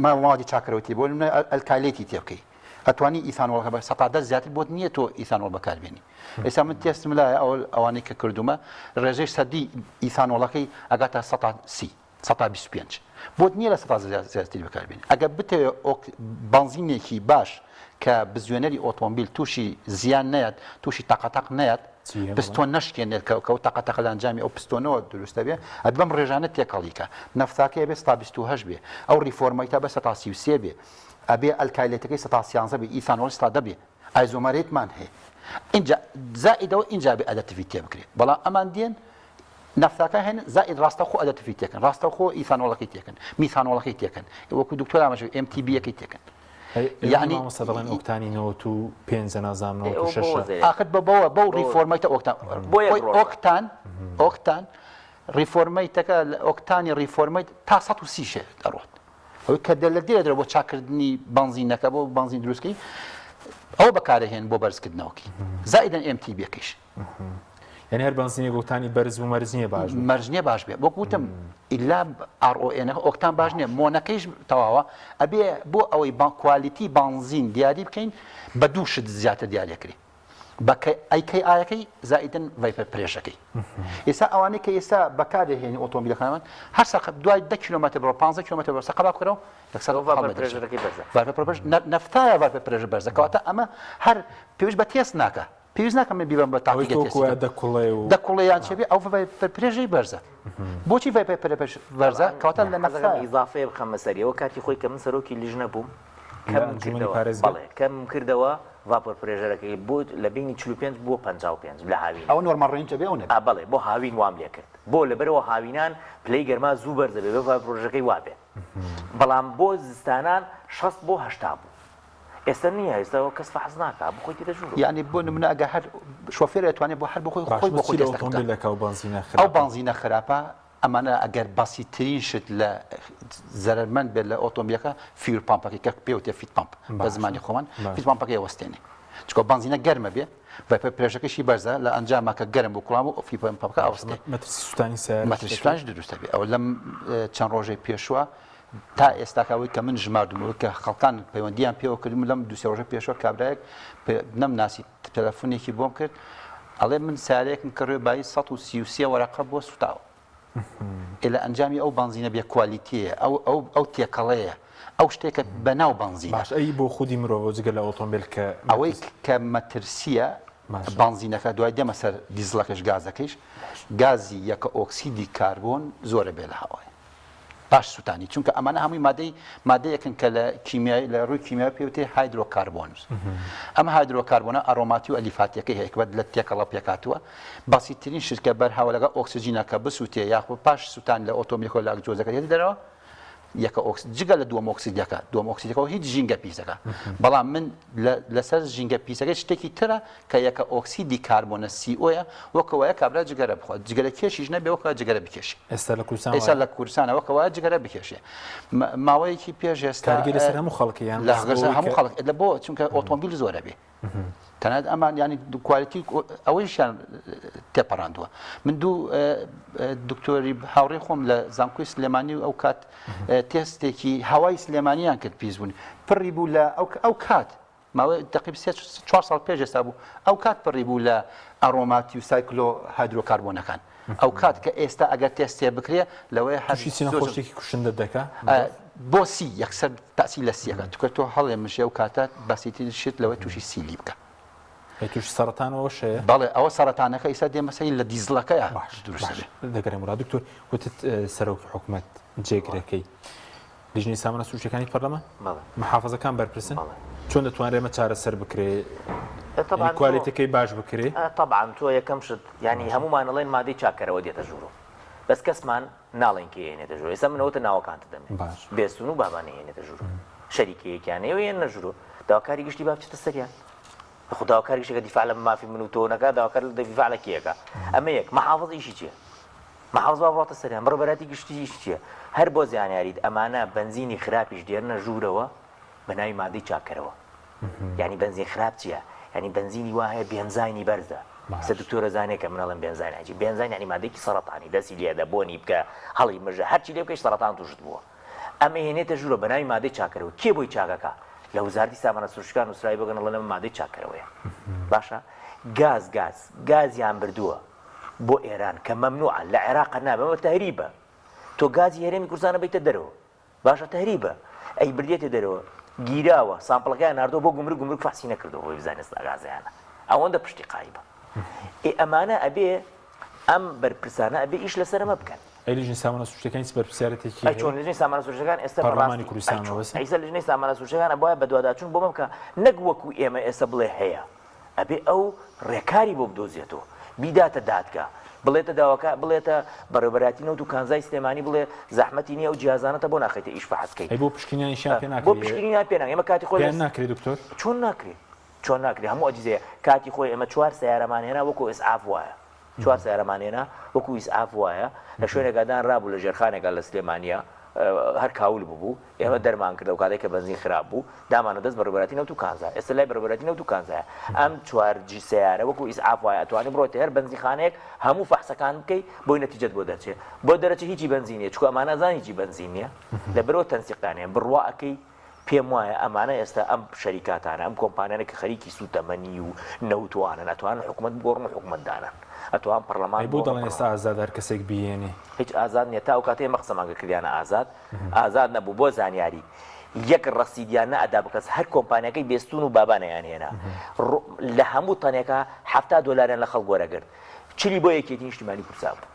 ماوادی چاکەوەتی بۆ ئەلکالێتی تێ بکەیت ئەتوانی ئیثانۆڵەکە بە 110 زیاتر بۆ نییە تۆ ئیثانۆڵ بەکاربێنی ئێستا من تێستم لایە ئەوانەی کە کردومە ڕێژەی سەدی ئیثانۆڵەکەی ئەگاتە 125 بۆ نییە لە 100 زیاتری بەکاربێنی ئەگەر بتەوێت بنزینێکی باش کە بزوێنەری ئۆتۆمبیل تووشی زیان نەیەت تووشی تاقەتاق نەیەت پستۆن نشتێنێت کە تەقەتەقە لە ئەنجامی ئەو پستۆنەوە دروستە بێ ئەدبەم ڕێژانە تێکەڵیکە نەفتاکە بێ 128 بێ ئەو ریفۆرمەیتە بە 133 بێ ئەبێ ئەلکایلێتەکەی 113 بێ ئیثانۆل 100 بێ ئایزۆمەرێتمان هەیە اینجا زائدەوە اینجا بێ ئەدەتیڤیتێ بکرێت بەڵام ئەمان دێن نفتاکە هەن زائد ڕاستەخۆ ئەدەتیڤی تێکن ڕاستەخۆ ئیثانۆڵەکەی تێکن میثانۆڵەکەی تێکن وەکو دکتۆر ئاماژە MTB-یەکەی تێکن یعنی مەسەڵەن ئۆکتانی 95 نازام 96 ئاخر بەوە بەو ریفۆرمەیتە ئۆکتان ریفۆرمەیتەکە لە ئۆکتانی ریفۆرمەیت تا 130 دەڕۆت ئەوەی کە لە دێ دەرەوە بۆ چاکردنی بنزینەکە بۆ بنزین دروستکەی ئەو بەکارەهێن بۆ بەرزکردنەوەکی زائدەن MTB-یەکەیش یعنی هەر بنزینی گوتانی بەرز و مەرزنیە باش مەرجنیە باش بێ بۆ گوتم ئیلا RON ئۆکتان باش نییە مۆنەکەیش تەواوە ئەبێ بۆ ئەوەی کوالیتی بنزین دیاری بکەین بە دوو شت زیاتر دیارەکری بە ئایکەی زائدن ڤایپەر پرێشەکەی ئێستا ئەوانەی کە ئێستا بەکاردەهێنی ئۆتۆمبیلەکانمان هەر سەق دوای 10 کیلومتر بڕۆ 15 کیلومتر بەرز قەبا بکەرەوە نەفتایە ڤایپەر پرێژە بەرزە کەواتە ئەمە هەر پێویست بە تێست ناکە پێویست ناکەم بیبم بە دەکوڵەیان چێبێ ئەو پرێژەی بەرزە بۆچی بەرزە کەواتە لە نەفتا ئیزافێ بخەمە سەریەوە کاتی خۆی کە من سەرۆکی لیژنە بووم کەم کردەوە ڤاپۆر پرێژەرەکەی بۆ لە بینی 45 بۆ 55 لە هاوین ئەو نۆرمال ڕێنجە بێ ئەو نەبێ بەڵێ بۆ هاوین وام لێ کرد بۆ لەبەرەوە هاوینان پلەی گەرما زوو بەرزە بێ بە پرۆژەکەی وابێ بەڵام بۆ زستانان 60 بۆ 80 بوو ئێستا نییە ئێستاەوە کەس فەحز ناکە بۆ خۆی تێدەژوور یعنی بۆ نمونە ئەگە هەر شۆفێر ئەتوانێت بۆ هەر بۆ خۆی بۆ خۆی ئەو بنزینە خراپە ئەمانە ئەگەر باسیترین شت لە زەرمەند بێت لە ئۆتۆمبیلەکە فیول پامپەکەی کە پێوتێ فیت پامپ بە زمانی خۆمان فیت پامپەکەی وەستێنێ چکۆ بنزینە گەرمە بێ بە پرێژەکەشی بەرزە لە ئەنجاماکە گەرم بۆ کوڵام و فیت پامپەکە ئەوستێ مەترسیستانی دروستە بێ ئەو لەم چەند ڕۆژەی پێشوە تا ئێستاکەوەی کە من ژماردمەوە کە خەڵکان پەیوەندیان پێوە کردم لەم دو سێ ڕۆژە پێشوە کابرایەک نەمناسی تەلەفۆنێکی بۆم کرد ئەڵێ من سارەیەکم کڕێ بای 133 وەرەقە بۆ سوتاوە لە ئەنجامی ئەو بنزینە بێ کوالیتیە ئەو تێکەڵەیە ئەو شتێکە بەناو بنزین باش ئەی بۆ خودی مرۆڤ جگە لە ئۆتۆمبیل کە ئەوەی کە مەترسیە بنزینەکە دوای دێمە سەر دیزلەکەش گازەکەیش گازی یەکە ئۆکسیدی کاربۆن زۆرە بێ لە هەوای باش سوتانی چونکە ئەمانە هەمووی مادەیەکن کە لە کیمیایی لە ڕووی کیمیایی پێوتێ هایدرۆکاربۆنس ئەم هایدرۆکاربۆنە ئەڕۆماتی و ئەلیفاتیەکەی هەیە کە لە تێکەڵە پێکاتوە باسیترین شتکە بەرهاوە لەگە ئۆکسجینەکە بسووتێ یاخود پاش سوتان لە ئۆتۆمبیلەکە لە جۆزەکە هێت دەرەوە یەکە جگە لە دووەم ئۆکسیدەکە دووەم ئۆکسیدەکەەوە هیچ ژینگە پیسەکە بەڵام من لەسەر ژینگە پیسەکە شتێکی ترە کە یەکە ئۆکسیدی کاربۆنە CO وەکەوەیە کابرا جگەرە بخوات جگەرە کێشیش نەبێ وەکە جگەرە بکێشی ئێستا لە کوردستانەوەکەوە جگەرە بکێشێ ماوەیەکی پێش ئێستا لەسەر هەموو خەڵکیان لە هەموو خەڵک لە بۆ چونکە ئۆتۆمبیل زۆرە بێ تەنانەت ئەمان ینی کوالیتی ئەوەیشیان تێپەڕاندووە من دوو دکتۆری هاوڕێی خۆم لە زانکۆی سلێمانی و ئەو کات تێستێکی هەوای سلێمانیان کرد پیسبوون پڕی بوو لە ئەو کات ماوەی تقریب 4 ساڵ پێش ئێستا بوو ئەو کات پڕی بوو لە ئەڕۆماتی و سایکلۆ هایدرۆکاربۆنەکان ئەو کات کە ئێستا ئەگەر تێستێ بکرێ لەوەی هەرشی کوشندە دەکە بۆ سی یەکسەر تاسی لە سیەکە توکە تۆ هەڵێ مشێ و کاتات باسیترین شت لەوەی تووشی سیلی بکە توش سەرەتانەوە شەیە بەڵێ ئەوە سەرەتانەکە ئێستا دێمەسەی لە دیزلەکەیە دەگەرێ مراد دکتۆر وتت سەرۆکی حکوومەت جێگرەکەی لیژنەی سامانە سروشتەکانی پەرلەمان محافەزەکان بەرپرسن چۆن دەتوانرێمە چارەسەر بکرێ کوالیتەکەی باش بکرێ طبعا تۆ یەکەم شت ینی هەمومان ئەڵێن مادەی چاکەرەوە دێتە ژوورۆ بەس کەسمان ناڵێن کە هێنێتە ژوورۆ ئێستا منەوەتە ناوەکانتە دەمێت بێستون و بابانە هێنێتە ژوورۆ شەریکەیەکیانەوە هێن نەژوورۆ داواکاری گشتی با بچێتە سەریان خداوەکاری گشتێکە دیفاع لە مافی من و تۆ نەکات داواکار لە دیفاع لە کێیەکە ئەمە یەک محافظ ئیشی چییە محافظ با بڕاتە سەریان بڕبەتی گشتی ئیشی چییە هەر بۆ زیانیاریت ئەمانە بنزینی خراپیش دێنە ژوورەوە بە ناوی مادەی چاکەرەوە یعنی بنزین خراپ چییە ینی بنزینی وایە بێنزانی بەرزە سە دکتۆرە زانێکە منەڵم بێنزاناجی بێنزان ینی مادەیەکی سەرەتانی دەستی لێدە بۆنی بکە هەڵی مژە هەرچی لێ بکەی سەرەتان توشت بووە ئەمە هێنێتە ژوورە بە ناوی مادەی چاکەرەوە کێ بۆی چاکەکە لە وزارتی سامانە سروشتەکان وسرایی بگەن لەنە مادەی چاکەرەوەیە باشە گازیان بردووە بۆ ئێران کە مەمنوعە لە عێراق نابێمە تەهریبە تۆ گازی هەرێمی کوردستانە بیتە دەرەوە باشە تەهریبە ئەی بردێتە دەرەوە گیراوە سامپڵەکەیان ناردۆ بۆ گومرگ فاسی نەکردەوە بۆی بزانێت گازیانە ئەوەندە پشتی قایبە ئەمانە ئەبێ ئەم بەرپرسانە ئەبێ ئیش لەسەرمە بکەن. لژنەی سامانە سوشتەکانی بەرپرسیارەتێکی چۆن لژنەی سامانە سوشتەکان ئێستا پەرلەمانی کوردستان ئەیسا لژنەی سامانە سوشتەکان ئەبووە بە دوواداچوون بۆ مەمکە نەک وەکو ئێمە ئێستا بڵێ هەیە ئەبێ ئەو ڕێکاری بۆ بدۆزێتەوە بیداتە دادگا بڵێتە داواکە بڵێتە بەڕێوەبەراتی نەوت و کانزای سلێمانی بڵێ زەحمەتی نییە و جیازانەتە بۆ ناخێتە ئیش بەحەسکەی بۆ پشکنیانیشیان پێ بۆ پشکنیان پێ ئێمە کاتی خۆی ناکرێت دکتۆر چۆن ناکرێت چۆن ناکرێت هەموو ئەجزەیە کاتی خۆی ئێمە 4 سیارەمان هێنا وەکو ئسعاف وایە 4 سیارەمان هێنا وەکو ئیسعاف وایە لە شوێنێکدان ڕابوو لە ژێرخانێکە لە سلێمانیا هەر کاول بوو ئێمە دەرمان کردە و کاتێک کە بەنزین خراپ بوو دامانە دەست بەڕێوەبەراتی نەوت و کانزای ئێستا لای بەڕێوەبەراتی نەوت و کانزایە ئەم 4 سیارە وەکو ئیسعاف وایە ئەتوانێت بڕۆیتە هەر بەنزینخانەیەک هەموو فەحسەکان بکەی بۆی نەتیجەت بۆ دەرچێت بۆ دەرەچێت هیچی بەنزین نیە چکو ئەمانە زان هیچی بەنزین نییە لەبەرەوە تەنسیقانەیە بڕوا ئەەکەی پێم وایە ئەمانە ئێستا ئەم شەریکاتانە ئەم کۆمپانیانە کە خەریکی سوتەمەنی و نەوتوانە ناتوانن حکوومەت بگۆڕن و حکوومەتدانن ئەتوان پەرلەمان بۆ دەڵێن ئێستا ئازاد هەر کەسێک بێنێ هیچ ئازاد نیە تا ئەو کاتەیە مەقسەمانگە کردیانە ئازاد نەبوو بۆ زانیاری یەک ڕەسیدیان نەئەدا بکەس هەر کۆمپانیەکەی بێستون و بابانەیان هێنا لە هەموو تەنێکە $70 لە خەڵک وەرەگرت چلی بۆ یەکێتی نیشتیمانی کوردستان بوو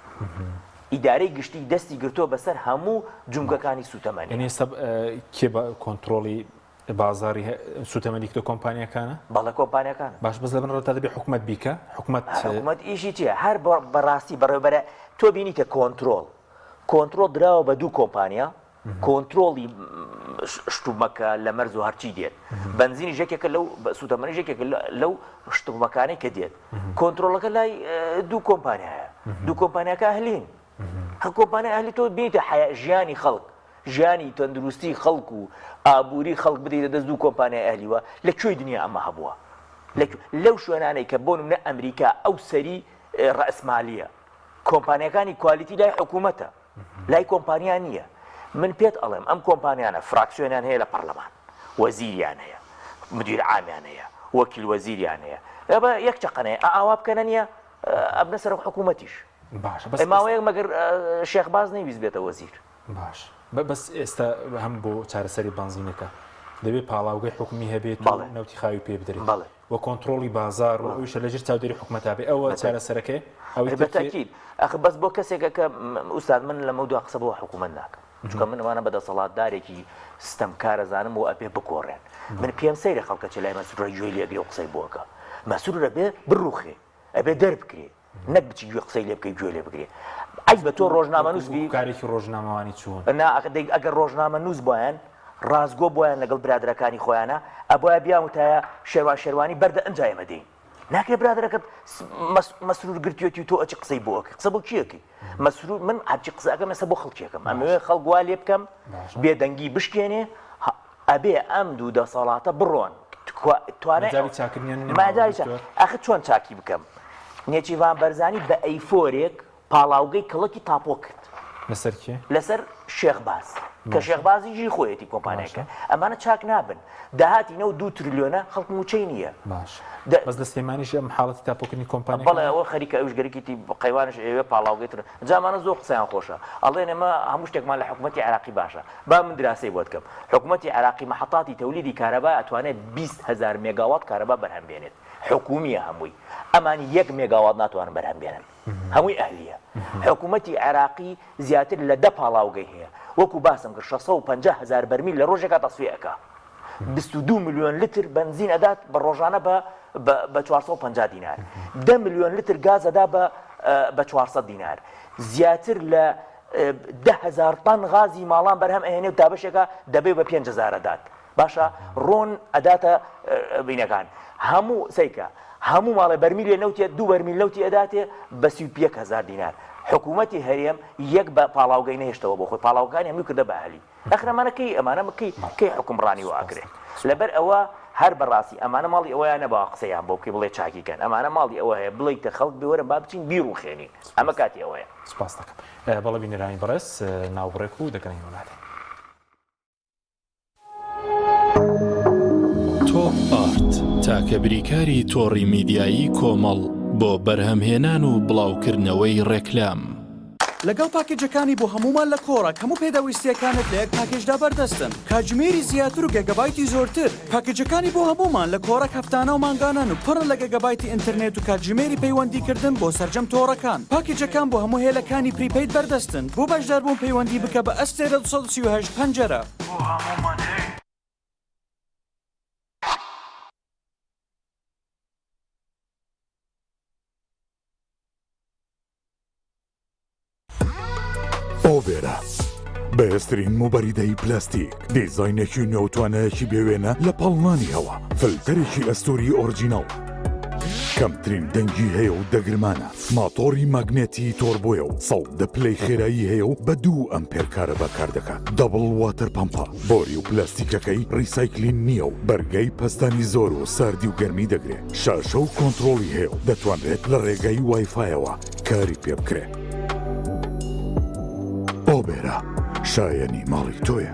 ئیدارەی گشتی دەستی گرتۆ بەسەر هەموو جومگەکانی سوتەمەنی ئێستا کێ کۆنتترۆلی بازاری سوتەمەنی کردو کۆمپانیەکانە بەڵێ کۆمپانیەکان باش بەس لەبن ڕێتا دەبێت حکوومەت بیکە حکوومەت ئیشی چیە هەر بەڕاستی بەڕێوەبەرە تۆ بینیتە کۆنتترۆل دراوە بە دوو کۆمپانیا کۆنتترۆلی شتومەکە لە مەرز و هەرچی دێت بنزینی ژێکێکە لەو سوتەمەنی ژێکێکە لەو شتومەکانی کە دێت کۆنتترۆلەکە لای دوو کۆمپانیایە دوو کۆمپانیاکە هەلین هەر کۆمپانیا ئەهلی تۆ بینیتە ژیانی خەڵک ژیانی تەندروستی خەڵک و ئابووری خەڵک بدەیتە دەست دوو کۆمپانیای ئەهلیوە لەکوێی دنیا ئەمە هەبووە لەو شوێنانەی کە بۆ نمونە ئەمریکا ئەو سەری ڕەسمالیە کۆمپانیەکانی کوالیتی لای حکوومەتە لای کۆمپانیان نییە من پێت ئەڵێم ئەم کۆمپانیانە فراکسیۆنیان هەیە لە پەرلەمان وەزیریان هەیە مدیر عامیان هەیە وەکیل وەزیریان هەیە ئەبە یەک چقەنەیە ئاوا بکەنە نییە ئەبنە سەر حکوومەتیش ماوەیەک مەگەر شێخباز نەیویست بێتە وەزیر باش بەس ئێستا هەم بۆ چارەسەری بنزینەکە دەبێت پاڵاوگەی حکومی هەبێت نەوتی خاوی پێ بدرێت بەڵێ وە کۆنتترۆلی بازار و ئەویشە لەژێر چاودێری حکوومەتە بێ ئەوە چارەسەرەکەی بەتاکید ئەخ بەس بۆ کەسێکە کە ئوستاد من لە مەودووە قسە بۆ حکوومەت ناکەم چونکە من ئەوانە بەدەسەڵاتدارێکی ستەمکارە زانم و ئەبێ بکۆڕێن من پێم سەیرە خەڵکە چ لای مەسوورە گوێی لێگری و قسەی بۆکە مەسوورە بێ بڕوخێ ئەبێ دەربکرێ نەک بچی گوێ قسەی لێ بکەی گوێ لێ بگرێ ئەی بە تۆ ڕۆژنامە نووسبی کارێکی ڕۆژنامەوانی چوون ئەگەر ڕۆژنامە نووس بۆیان ڕازگۆ بۆیان لەگەڵ برادرەکانی خۆیانە ئەبە بیان وتایە شێوانی بەردە ئەنجا ئێمە دەین ناکرێت برادرەکەت مەسرور گرتوێتی تۆ ئەچی قسەی بۆکە قسە بۆ کیەکەی مەسرور من هەرچی قسەکەم ئێستا بۆ خەڵکیەکەم ئەمەوێ خەڵک وا لێ بکەم بێدەنگی بشکێنێ ئەبێ ئەم دوو دەسەڵاتە بڕۆن ئەخ چۆن چاکی بکەم نێچیوان بەرزانی بە ئەیفۆرێک پاڵاوگەی کڵکی تاپۆ کرد لەسەر شێخباز کە شێخبازیژی خۆیەتی کۆمپانیەکە ئەمانە چاک نابن داهاتی نەو 2 تریلیۆنە خەڵک موچەی نییە بەس دە سلێمانیش ئەم حاڵەتی تاپۆکردنی کۆمپانیا بەڵێ ئەوە خەریکە ئەوش گەرەکێتی قەیوانش ئێوێ پاڵاوگەیتر جامانە زۆر قسەیان خۆشە ئەڵێن ئێمە هەموو شتێکمان لە حکوومەتی عێراقی باشە با من دراسی بۆ دکەم حکوومەتی عێراقی مەحەطاتی تەولیدی کارەبا ئەتوانێت 20,000 مێگاوات کارەبا بەرهەم بێنێت حکومیە هەمووی ئەمانی 1 مێگاوات ناتوانن بەرهەم بێنن هەمووی ئەهلیە حکوومەتی عێراقی زیاتر لە 10 پاڵاوگەی هەیە وەکو باسم کرد 650,000 بەرمیل لە ڕۆژێکا تەسویەکە 22 میلیۆن لتر بنزین ئەدات بە ڕۆژانە بە 450 دینار 10 میلیۆن لتر گاز ئەدا بە 400 دینار زیاتر لە 10,000 تەن غازی ماڵان بەرهەم ئەهێنێ و تابشێکە دەبێ بە 5,000 ئەدات باشە ڕۆن ئەداتە بینەکان هەموو سەیکە هەموو ماڵی بەرمیلێ نەوتێت 2 بەرمیل لەوتی ئەداتێ بە 31,000 دینار حکوومەتی هەرێم یەک بە پاڵاوگەی نەهێشتەوە بۆ خۆی پاڵاوگانی هەمووی کردە بە ئەهلی ئەخرەمانەکەی ئەمانە کەی حکومڕانی واگرێ لەبەر ئەوە هەر بەڕاستی ئەمانە ماڵی ئەوەیان نەبا قسەیان بۆ بکەی بڵێ چاکیکەن ئەمانە ماڵی ئەوە هەیە بڵیتە خەڵک بێوەرە با بچین بیر و خێنین ئەمە کاتی ئەوەیە سپاس دەکەم بەڵێ بینەرانی بەڕێز ناوبڕێک و دەکەنین وڵاتێ تۆپ ئارت تاکە بریکاری تۆڕی میدیایی کۆمەڵ بۆ بەرهەمهێنان و بڵاوکردنەوەی ڕێکلام لەگەڵ پاکێجەکانی بۆ هەمومان لە کۆڕە هەموو پێداویستیەکانت لە یەک پاکێجدا بەردەستن کاتژمێری زیاتر و گەگەبایتی زۆرتر پاکێجەکانی بۆ هەمومان لە کۆڕە هەفتانە و مانگانان و پڕ لە گەگەبایتی ئینترنێت و کاتژمێری پەیوەندیکردن بۆ سەرجەم تۆڕەکان پاکێجەکان بۆ هەموو هێلەکانی پریپەید بەردەستن بۆ بەشداربوون پەیوەندی بکە بە ئەستێرە 238 پەنجەرە بۆ هەمومان هەیە ئۆبێرە بەهێزترین موبەریدەی پلاستیک دیزاینێکی نێوتوانەیەکی بێوێنە لە پاڵنانی هەوا فلتەرێکی ئەستۆری ئۆرجیناڵ کەمترین دەنگی هەیە و دەگرمانە ماتۆری ماگنێتی تۆربۆیە و 100 پلەی خێرایی هەیە و بە 2 ئەمپێر کارە بەکار دەکات دەبڵ واتەر پەمپە بۆری و پلاستیکەکەی ڕیسایکلین نییە و بەرگەی پەستانی زۆر و ساردی و گەرمی دەگرێت شاشە و کۆنتڕۆڵی هەیە و دەتوانرێت لە ڕێگەی وایفایەوە کاری پێ بکرێت ئۆبێرە شایەنی ماڵی تۆیە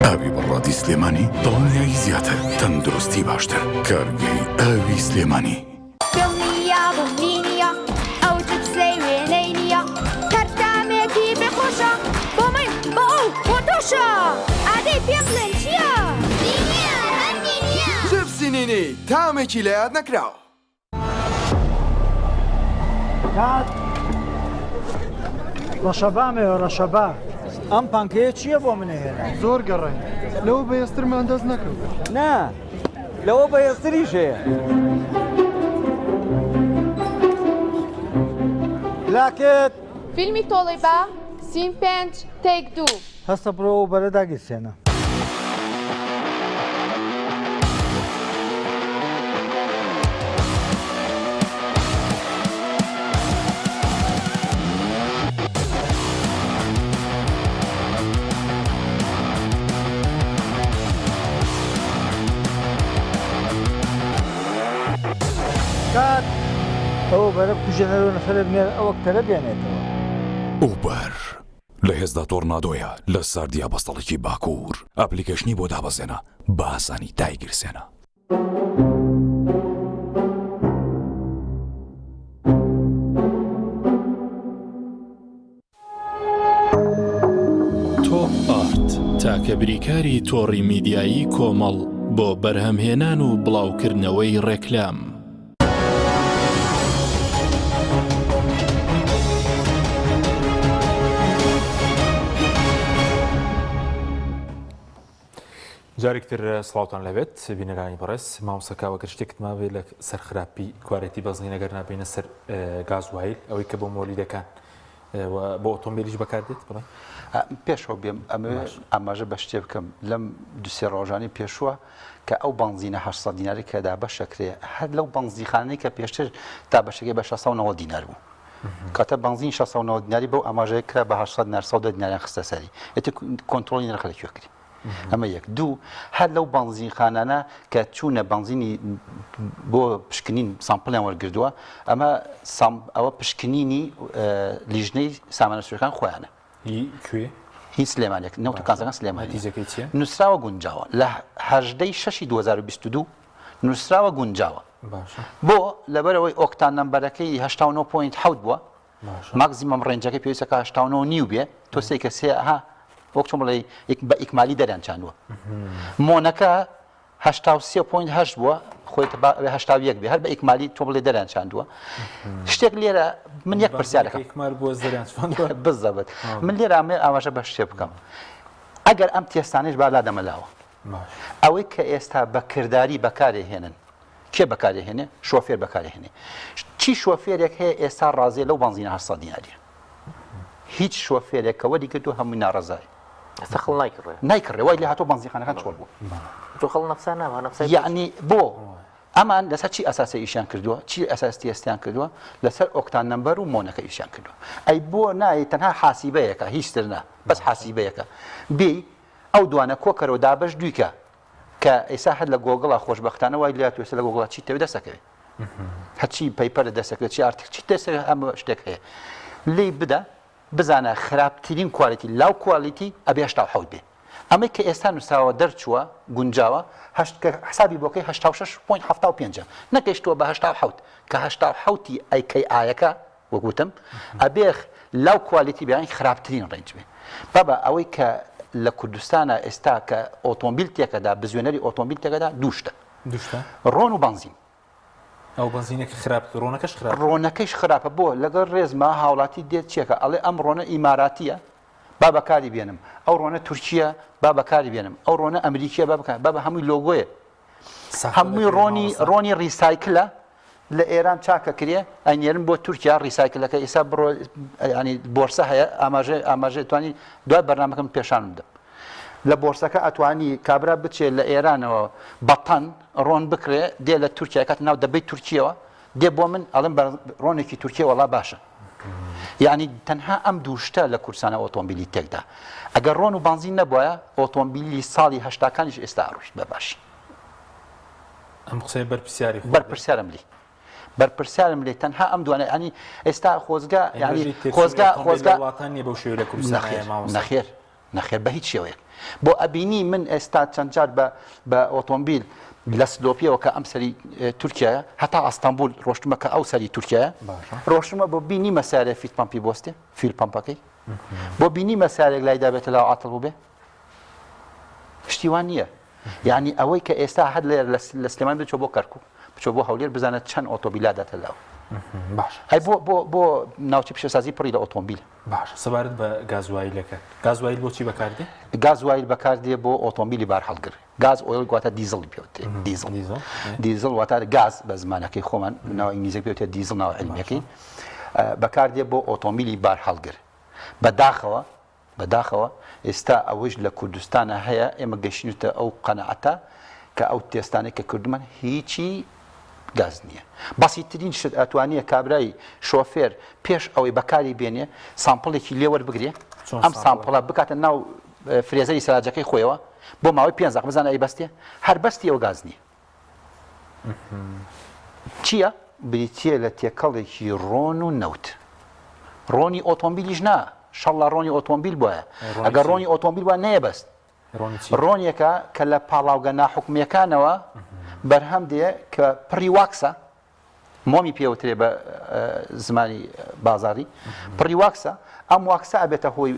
ئاوی بەڕادی سلێمانی دڵنیایی زیاتر تەندروستی باشتر کارگەی ئاوی سلێمانی دڵنیا بڵنینیە ئەو جبسەی وێنەی نییە کەرتامێکی بێخۆشە بۆ من بۆ ئەو بۆ تۆشە ئادەی پێم بڵێن چییە؟ جبسی نینی تامێکی لە یاد نەکراوە ڕەشەبامێ ڕەشەبا ئەم پانکەیە چییە بۆ منێهێنا زۆر گەڕێ لەوە بەهێزترمان دەست نەکەوت نا لەوە بەهێزتریش هەیە لاکێت فیلمی تۆڵی بە سین 5 تێک 2 هەستە بڕۆ و بەرەداگیرسێنە کات ئەوە بەرە کوژێنەرەوە نەفرە بنێر ئەوە کتەرە بێنێتەوە ئوبەر لە هێزدا تۆرنادۆیە لە ساردیا بەستەڵێکی باکوور ئەپلیکەشنی بۆ دابەزێنە بە ئاسانی دایگیرسێنە تۆپ ئارت تاکە بریکاری تۆڕی میدیایی کۆمەڵ بۆ بەرهەمهێنان و بڵاوکردنەوەی ڕێکلام جارێکتر سڵاوتان لەبێت بینەرانی بەڕێز مامۆسەکاوەکە شتێکت ماوێ لە سەرخراپی کوارەتی بەزنی نەگەر نابێنە سەر گازوایل ئەوەی کە بۆ مۆلیدەکان بۆ ئۆتۆمبیلیش بەکاردێت بڵێ پێشەوە بێم ئەماژە بە شتێ بکەم لەم دوسێ ڕۆژانی پێشووە کە ئەو بنزینە 800 دیناری کەدا بەشەکرێ هەر لەو بنزیخانەی کە پێشتر تا بەشەکەی بە 690 دینار بوو کاتە بنزین 690 دیناری بەو ئەماژەیە کرا بە 800 دیناریان خستە سەری ئێتە کۆنتڕۆلی نرخ لەکوێ کردی ئەمە یەک دوو هەر لەو بنزینخانانە کە چوونە بنزینی بۆ پشکنین سامپڵیان وەرگردووە ئەمە ئەوە پشکنینی لیژنەی سامانە سوورەکان خۆیانە کوێ هیچ سلێمانێک نەوتکانزەکان سلێمانی نتیجەکەی چییە؟ نووسراوە گونجاوە لە 18 شەشی 2022 نووسراوە گونجاوە بۆ لەبەرەوەی ئۆکتان نمبەرەکەی 89.7 بووە ماکزیمەم ڕێنجەکەی پێویستەکە 89 بێ تۆ سێ کە سێ ئەها وەک چۆن بڵێ بە ئیکمالی دەریانچاندووە مۆنەکە 83.8 بووە خۆی 81 بێ هەر بە ئیکمالی تۆ بڵێ دەریانچاندووە شتێک لێرە من یەک پرسیارەکەم بزەبێت من لێرە ئەمێ ئاماژە بە شتێ بکەم ئەگەر ئەم تێستانش بالا دەمەلاوە ئەوەی کە ئێستا بە کردداری بەکارێهێنن کێ بەکارێهێنێ شۆفێر بەکارێهێنێ چی شۆفێرێک هەیە ئێستا ڕازێ لەو بنزینە 800 دیناریە هیچ شۆفێرێکەوە دیکردو هەمووی ناڕزای خەڵ نایکڕێ نایکڕێ وای لە هاتۆ بنزیخانەکان چۆڵ بوو تۆ خەڵ نەفسان ناوە نەفسای یعنی بۆ ئەمان لەسەر چی ئەساسی ئیشیان کردووە چی ئەساستی ئێستیان کردووە لەسەر ئۆکتان نمبەر و مۆنەکە ئیشیان کردووە ئەی بۆ نایە تەنها حاسیبەیەکە هیچتر نا بەس حاسیبەیەکە بێ ئەو دوانە کۆکەرەوە دابش دویکە کە ئێستا هەر لە گۆگڵا خۆشبەختانە وای لات وێسە لە گۆگڵا چی تەوێ دەسەکەوێت هەچی پەیپەرە دەسەکرێت چی ئارتیک چی دەسە ئەمە شتێک هەیە لێ بدە بزانە خراپترین کوالیتی لاو کوالیتی ئەبێ 87 بێ ئەمەی کە ئێستا نووسراوە دەرچووە گونجاوە حسابی بۆکەی 86.75 نەکەیشتووە بە 87 کە 87 ئەیکەی ئایەکە وەگوتم ئەبێ لەو کوالیتی بیانی خراپترین ڕێنج بێ بابە ئەوەی کە لە کوردستانە ئێستا کە ئۆتۆمبیل تێکەدا بزوێنەری ئۆتۆمبیل تێکەدا دووشتە ڕۆن و بنزین ئەو بنزینێکی خراپ ڕۆنەکەش خراپ ڕۆنەکەیش خراپە بۆ لەگەڵ ڕێزما هاوڵاتی دێت چێکە ئەڵێ ئەم ڕۆنە ئیماراتیە با بەکاری بێنم ئەو ڕۆنە تورکیە با بەکاری بێنم ئەو ڕۆنە ئەمریکیە با هەمووی لۆگۆیە هەمووی ڕۆنی ڕیسایکلە لە ئێران چاکە کرێ ئەنێرن بۆ تورکیا ڕیسایکلەکە ئێستا بڕۆ ینی بۆرسە هەیە ئاماژە توانی دوای بەرنامەکەم پێشان بدەم لە بۆرسەکە ئەتوانی کابرا بچێت لە ئێرانەوە بەتەن ڕۆن بکرێ دێ لە تورکیا کات ناو دەبەی تورکیەوە دێ بۆ من ئەڵم ڕۆنێکی تورکیە وڵا باشە یعنی تەنها ئەم دووشتە لە کورسانە ئۆتۆمبیلی تێکدا ئەگەر ڕۆن و بنزین نەبووە ئۆتۆمبیلی ساڵی هەشتاکانیش ئێستا ڕۆشت بە باشی ئەم قسەی بەرپرسیارم لی بەرپرسیارم لێ تەنها ئەم دوانە ئەنی ئێستا خۆزگا ینی خۆزگاوڵاتانی بەو شێوە لە کوردستان نەخێر بە هیچ شێوەیەک بۆ ئەبینی من ئێستا چەند جار بە ئۆتۆمبیل لە سلۆپیەوە کە ئەم سەری تورکیایە هەتا ئەستانبول ڕۆشتمە کە ئەو سەری تورکیایە ڕۆشتمە بۆ بینی مەسارێ فیت پمپی بۆستێ فیل پمپەکەی بۆ بینی مەسارێک لای دابێتە لاو عاتڵ بوو بێ شتیوان نییە یعنی ئەوەی کە ئێستا هەر لە سلێمان بچۆ بۆ کەرکوو بچۆ بۆ هەولێر بزانێت چەند ئۆتۆبیلا داتە لاو هەی بۆ ناوچە پیشەسازی پڕی لە ئۆتۆمبیل باش سەبارەت بە گازوایلەکە گازوایل بۆچی بەکاردێ گازوایل بەکاردێ بۆ ئۆتۆمبیلی بار هەڵگر گاز ئۆیل واتە دیزڵی پێوتێ دیزڵ واتە گاز بە زمانەکەی خۆمان ناو ئینگلیزی پێوتێ دیزڵ ناو عیلمیەکەی بەکاردێ بۆ ئۆتۆمبیلی بار هەڵگر بەداخەوە ئێستا ئەوەش لە کوردستانە هەیە ئێمە گەشتنیتە ئەو قەنەعەتە کە ئەو تێستانێک کە کردمان هیچی گاز نییە بەسیترین شت ئەتوانیە کابرایی شۆفێر پێش ئەوەی بەکاری بێنێ سامپڵێکی لێوەربگرێ ئەم سامپڵە بکاتە ناو فرێزەری سەلاجەکەی خۆیەوە بۆ ماوەی 5 دقیقە بزانە ئەی بەستێ هەر بەستی ئەوە گاز نییە چییە؟ بریتیە لە تێکەڵێکی ڕۆن و نەوت ڕۆنی ئۆتۆمبیلیش نا شەڵا ڕۆنی ئۆتۆمبیل بووە ئەگەر ڕۆنی ئۆتۆمبیل وە نەیە بەست ڕۆنیەکە کە لە پاڵاوگە ناحوکمیەکانەوە بەرهەم دێ کە پڕی واکسە مۆمی پێوترێ بە زمانی بازاری پڕی واکسە ئەم واکسە ئەبێتە هۆی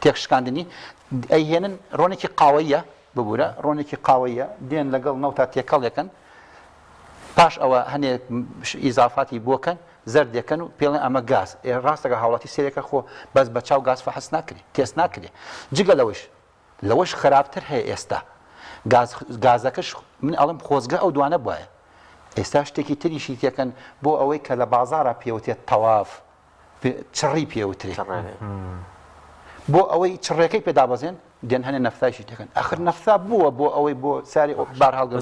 تێکشکاندنی ئەیهێنن ڕۆنێکی قاوەیە ببوورە ڕۆنێکی قاوەیە دێن لەگەڵ نەوتا تێکەڵێکن پاش ئەوە هەنێک ئیزافاتی بۆکەن زەردێکەن و پێڵێن ئەمە گاز ڕاستەکە هاوڵاتی سێرێکە خۆ بەس بە چاو گاز فەحس ناکرێت تێست ناکرێت جگە لەوەش خراپتر هەیە ئێستا گازەکەش من ئەڵم خۆزگە ئەو دوانە بواە ئێستا شتێکی تریشی تێکەن بۆ ئەوەی کە لە بازارە پێوتێت تەواف چڕی پێوترێ بۆ ئەوەی چڕێکەی پێدابەزێن دێن هەنێ نەفتایشی تێکەن ئەخر نەفتا بووە بۆ ئەوەی بۆ ساری بار هەڵگەر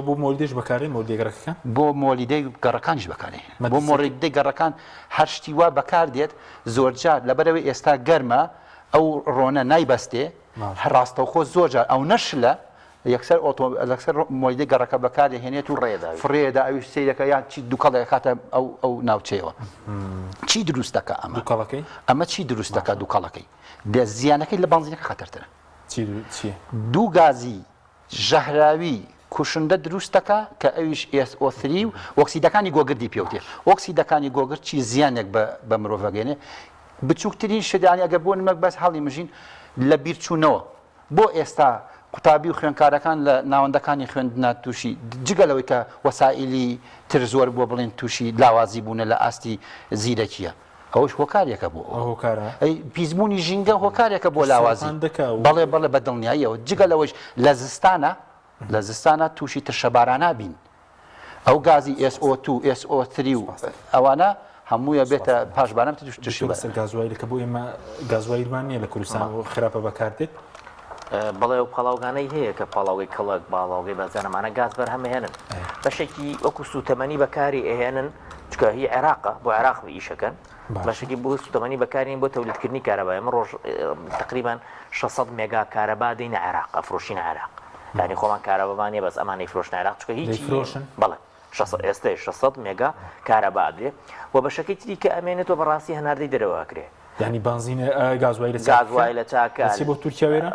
بۆ مۆلیدەش بەکارێ مۆلیدەگەڕەکەەکان بۆ مۆلیدەی گەڕەکانیش بەکارێ بۆ مۆلیدەی گەڕەکان هەر شتی وا بەکار دێت زۆرجار لەبەرەوەی ئێستا گەرمە ئەو ڕۆنە نایبەستێ ڕاستەوخۆ زۆرجار ئەو نەشلە یەکسەر مۆلیدەی گەڕەکە بەکارهێنێت و فڕێدا ئەوی سیرەکە یان چی دووکەڵێک کاتە ئەو ناوچەیەوە چی دروست دەکە ئەمە چی دروست دەکات دووکەڵەکەی دە زیانەکەی لە بنزینەکە خەتەرترە دوو گازی ژەهراوی کوشندە دروست دەکە کە ئەویش SO3 و ئۆکسیدەکانی گۆگردی پێوتێ ئۆکسیدەکانی گۆگرد چی زیانێک بە مرۆڤەگەێنێ بچووکترین شدانی ئەگە بۆ نمەک بەس هەڵی مژین لە بیرچوونەوە بۆ ئێستا قوتابی و خوێنکارەکان لە ناوەندەکانی خوێندنا تووشی جگەلەوەی کە وەسائلی تر زۆر بۆ بڵێن تووشی لاوازی بوونە لە ئاستی زیرەکیە ئەوش هۆکارێکە بۆ ئەی پیسبوونی ژینگە هۆکارێکە بۆ لاوازی بەڵێ بە دڵنیاییەوە جگەلەوەش لە زستانە تووشی ترشەبارانە بین ئەو گازی SO2 SO3 و ئەوانە هەموویە بێتە پاشبانم تشی گازوایلەکە بۆ ئێمە گازوایلمان نییە لە کوردستان و خراپە بەکاردێت بەڵێ و پەڵاوگانەی هەیە کە پاڵاوی کەڵک باڵاوگەی بەزانەمانە گاز بەرهەمهێنن بەشێکی وەکو سوتەمەنی بەکاری ئەهێنن چکە هی عێراقە بۆ عێراق ئیشەکەن بەشێکی بۆ سوتەمەنی بەکارین بۆ تەولیدکردنی کارەبای ئەمە ڕۆژ تقریبان 600 مێگا کارەبا دەینە عێراق ئەفرۆشینە عێراق یعنی خۆمان کارەبەمانیە بەس ئەمانەی فرۆشنە عێراق چکە هیچ بەڵێ ئێستا 600 مێگا کارەبا دێ و بەشەکەی تری کە ئەمێنێتەوە بەڕاستی هەناردەی دەرەوەکرێ ینی بنزینە گازوای لە چاکە بۆ تورکیا وێرە